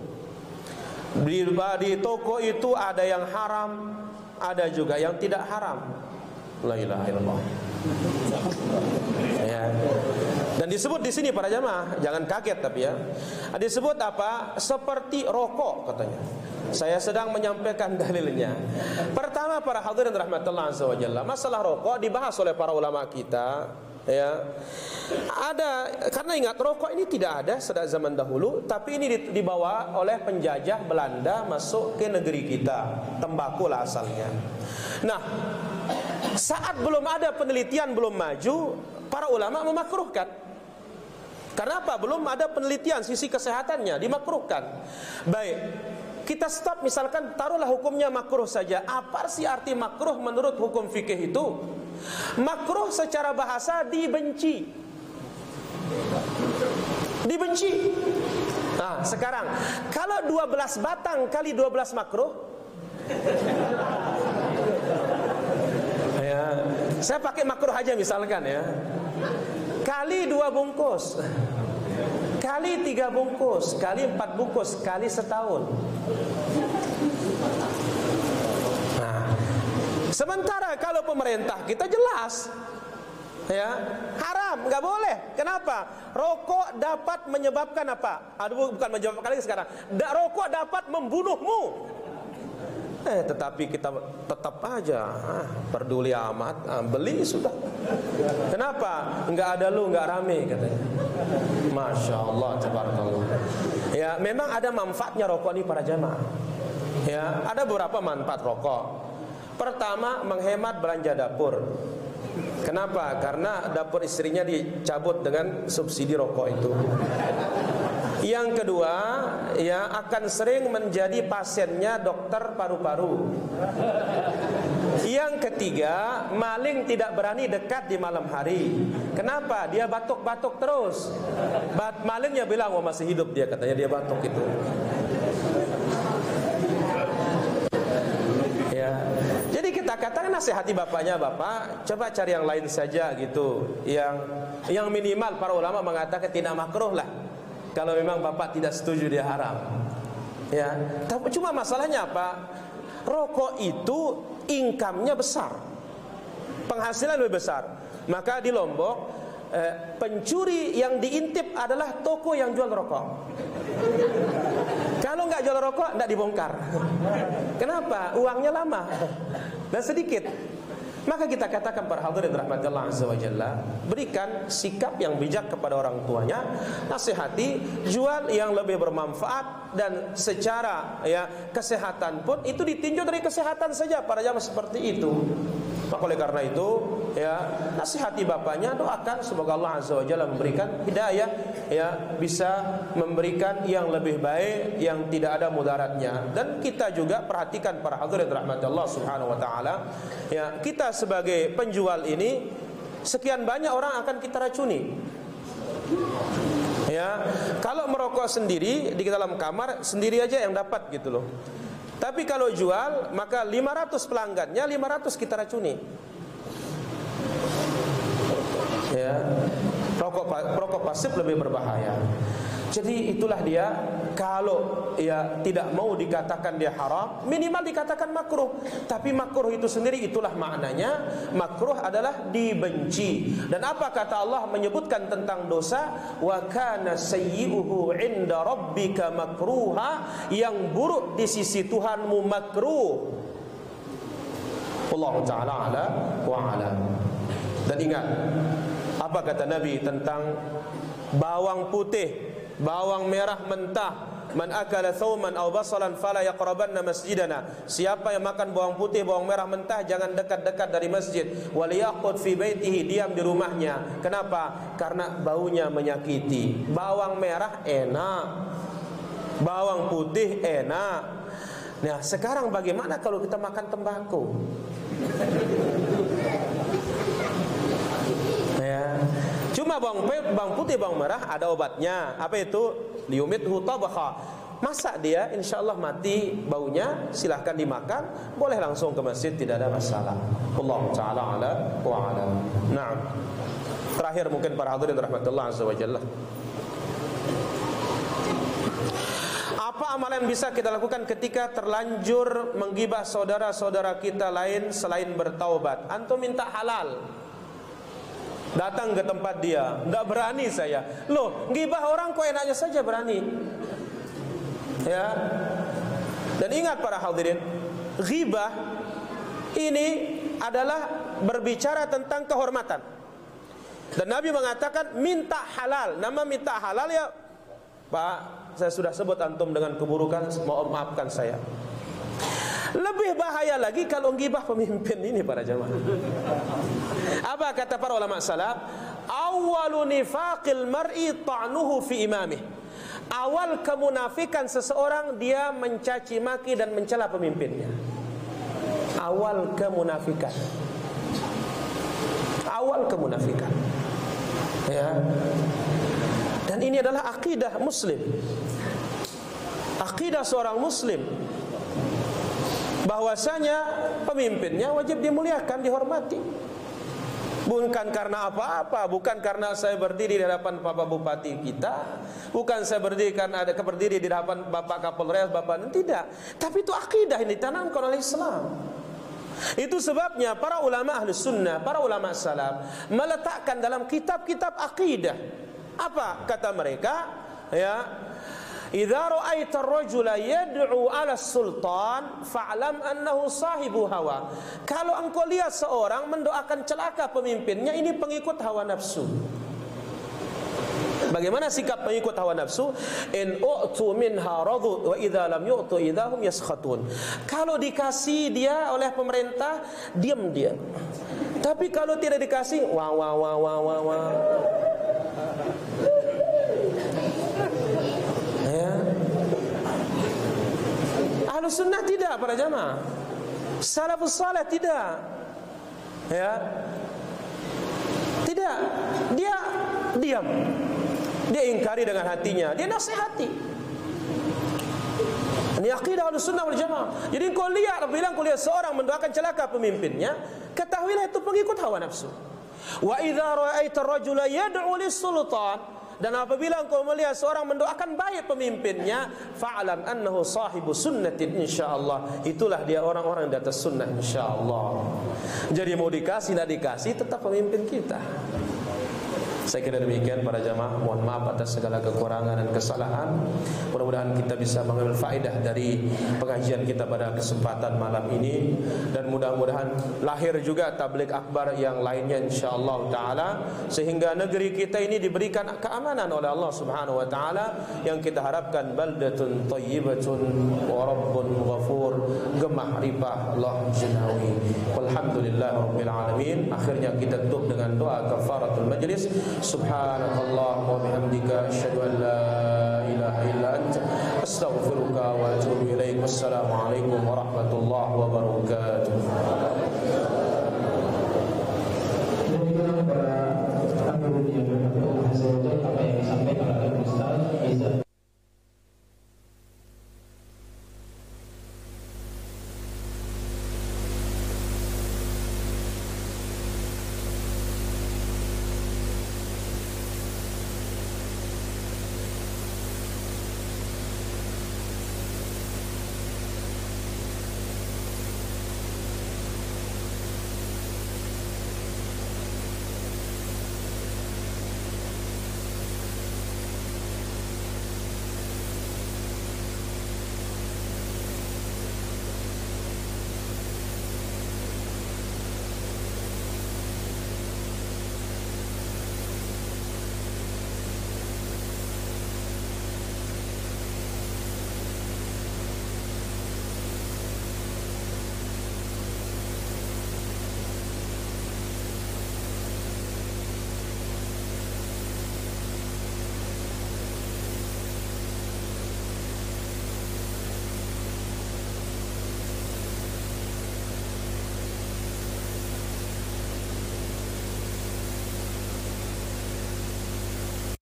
Di toko itu ada yang haram, ada juga yang tidak haram. La ilaha illallah. Ya. Dan disebut di sini para jamaah, jangan kaget tapi ya. Disebut apa? Seperti rokok katanya. Saya sedang menyampaikan dalilnya. Pertama, para hadirin rahmatullah azza wa jalla, masalah rokok dibahas oleh para ulama kita, ya. Ada, karena ingat rokok ini tidak ada sejak zaman dahulu, tapi ini dibawa oleh penjajah Belanda masuk ke negeri kita. Tembakau lah asalnya. Nah, saat belum ada penelitian, belum maju, para ulama memakruhkan. Karena apa? Belum ada penelitian sisi kesehatannya, dimakruhkan. Baik, kita stop, misalkan taruhlah hukumnya makruh saja. Apa sih arti makruh menurut hukum fikih itu? Makruh secara bahasa dibenci. Dibenci. Nah, sekarang kalau 12 batang kali 12 makruh, ya, saya pakai makruh aja misalkan ya. Kali 2 bungkus, kali 3 bungkus, kali 4 bungkus, kali setahun. Nah, sementara kalau pemerintah kita jelas, ya, haram, nggak boleh. Kenapa? Rokok dapat menyebabkan apa? Aduh, bukan menyebabkan lagi sekarang. Rokok dapat membunuhmu. Tetapi kita tetap aja peduli amat, beli sudah. Kenapa? Enggak ada lu, enggak rame katanya. Masya Allah, tabarakallah. Ya, memang ada manfaatnya rokok ini para jamaah. Ya, ada beberapa manfaat rokok. Pertama, menghemat belanja dapur. Kenapa? Karena dapur istrinya dicabut dengan subsidi rokok itu. Yang kedua, ya, akan sering menjadi pasiennya dokter paru-paru. Yang ketiga, maling tidak berani dekat di malam hari. Kenapa? Dia batuk-batuk terus. Malingnya bilang, oh masih hidup dia, katanya dia batuk itu. Ya. Jadi kita katakan nasihati bapaknya, bapak coba cari yang lain saja gitu. Yang minimal para ulama mengatakan tidak makruh lah. Kalau memang bapak tidak setuju dia haram, ya. Tapi cuma masalahnya apa? Rokok itu income-nya besar, penghasilan lebih besar. Maka di Lombok, pencuri yang diintip adalah toko yang jual rokok. Kalau nggak jual rokok, nggak dibongkar. Kenapa? Uangnya lama dan sedikit. Maka kita katakan para hadirin rahmatillah azza wa jalla, berikan sikap yang bijak kepada orang tuanya, nasihati, jual yang lebih bermanfaat, dan secara, ya, kesehatan pun itu ditinjau dari kesehatan saja para jamaah seperti itu. Maka oleh karena itu, ya, nasihati bapaknya, doakan semoga Allah Azza wa Jalla memberikan hidayah, ya, bisa memberikan yang lebih baik yang tidak ada mudaratnya. Dan kita juga perhatikan para hadirin rahmat Allah Subhanahu wa taala, ya, kita sebagai penjual ini sekian banyak orang akan kita racuni. Ya, kalau merokok sendiri di dalam kamar sendiri aja yang dapat gitu loh. Tapi kalau jual, maka 500 pelanggannya, 500 kita racuni. Ya, rokok pasif lebih berbahaya. Jadi itulah dia, kalau ya tidak mau dikatakan dia haram, minimal dikatakan makruh. Tapi makruh itu sendiri, itulah maknanya, makruh adalah dibenci. Dan apa kata Allah menyebutkan tentang dosa? Wa kana sayyi'uhu 'inda rabbika makruha, yang buruk di sisi Tuhanmu makruh. Allah Ta'ala ala wa ala. Dan ingat, apa kata Nabi tentang bawang putih, bawang merah mentah? Man akala thawman aw basalan fala yaqrabanna masjidana. Siapa yang makan bawang putih, bawang merah mentah, jangan dekat-dekat dari masjid. Wal yaqud fi baitihi, diam di rumahnya. Kenapa? Karena baunya menyakiti. Bawang merah enak, bawang putih enak. Nah, sekarang bagaimana kalau kita makan tembakau? Ya. Cuma bawang putih, bawang merah ada obatnya. Apa itu? Liyumithu tabakha. Masak dia, insya Allah mati baunya, silahkan dimakan. Boleh langsung ke masjid, tidak ada masalah. Allah Ta'ala ala wa ala. Nah, terakhir mungkin para hadirin rahmatullah azza wa jalla, apa amalan yang bisa kita lakukan ketika terlanjur menggibah saudara-saudara kita lain selain bertaubat? Antum minta halal, datang ke tempat dia, enggak berani saya. Loh, gibah orang kok enaknya saja berani. Ya. Dan ingat para hadirin, ghibah ini adalah berbicara tentang kehormatan. Dan Nabi mengatakan minta halal. Nama minta halal ya, Pak, saya sudah sebut antum dengan keburukan, maafkan saya. Lebih bahaya lagi kalau ghibah pemimpin ini para jamaah. Apa kata para ulama salaf? Awwalu nifaqil mar'i ta'nuhu fi imamih. Awal kemunafikan seseorang, dia mencaci maki dan mencela pemimpinnya. Awal kemunafikan. Awal kemunafikan. Ya. Dan ini adalah akidah muslim. Akidah seorang muslim, bahwasanya pemimpinnya wajib dimuliakan, dihormati. Bukan karena apa-apa, bukan karena saya berdiri di hadapan Bapak Bupati kita, bukan saya berdiri karena ada berdiri di hadapan Bapak Kapolres, Bapak, tidak. Tapi itu akidah yang ditanamkan oleh Islam. Itu sebabnya para ulama ahli sunnah, para ulama salaf meletakkan dalam kitab-kitab akidah. Apa kata mereka? Ya, idza ra'aita ar-rajula yad'u 'ala as-sultan fa'lam annahu sahibu hawa. Kalau engkau lihat seorang mendoakan celaka pemimpinnya, ini pengikut hawa nafsu. Bagaimana sikap pengikut hawa nafsu? In u'tu minha radu wa idza lam yu'tu idahum yaskhatun. Kalau dikasih dia oleh pemerintah, diam dia. Tapi kalau tidak dikasih, wah. Ahlus sunnah tidak para jamaah. Salafus saleh tidak. Ya. Tidak. Dia diam. Dia ingkari dengan hatinya, dia nasihati. Ini akidah Ahlus sunnah wal jamaah. Jadi kau lihat, bilang kau lihat seorang mendoakan celaka pemimpinnya, ketahuilah itu pengikut hawa nafsu. Wa idza ra'aita ar-rajula yad'u lis-sultan, dan apabila engkau melihat seorang mendoakan baik pemimpinnya, fa'lam annahu sahibu sunnatin insyaallah. Itulah dia orang-orang di atas sunnah insyaallah. Jadi mau dikasih tidak dikasih, tetap pemimpin kita. Saya kira demikian para jamaah. Mohon maaf atas segala kekurangan dan kesalahan. Mudah-mudahan kita bisa mengambil faedah dari pengajian kita pada kesempatan malam ini, dan mudah-mudahan lahir juga tabligh akbar yang lainnya insyaallah taala, sehingga negeri kita ini diberikan keamanan oleh Allah Subhanahu wa taala yang kita harapkan. Baldatun thayyibatun wa rabbun ghafur, gemah ripah Allah jinawi. Walhamdulillahirabbil alamin. Akhirnya kita tutup dengan doa kafaratul majlis. Subhanakallah wa bihamdika asyhadu an la ilaha illa anta astaghfiruka wa atubu ilaik. Wassalamu alaikum warahmatullahi wabarakatuh.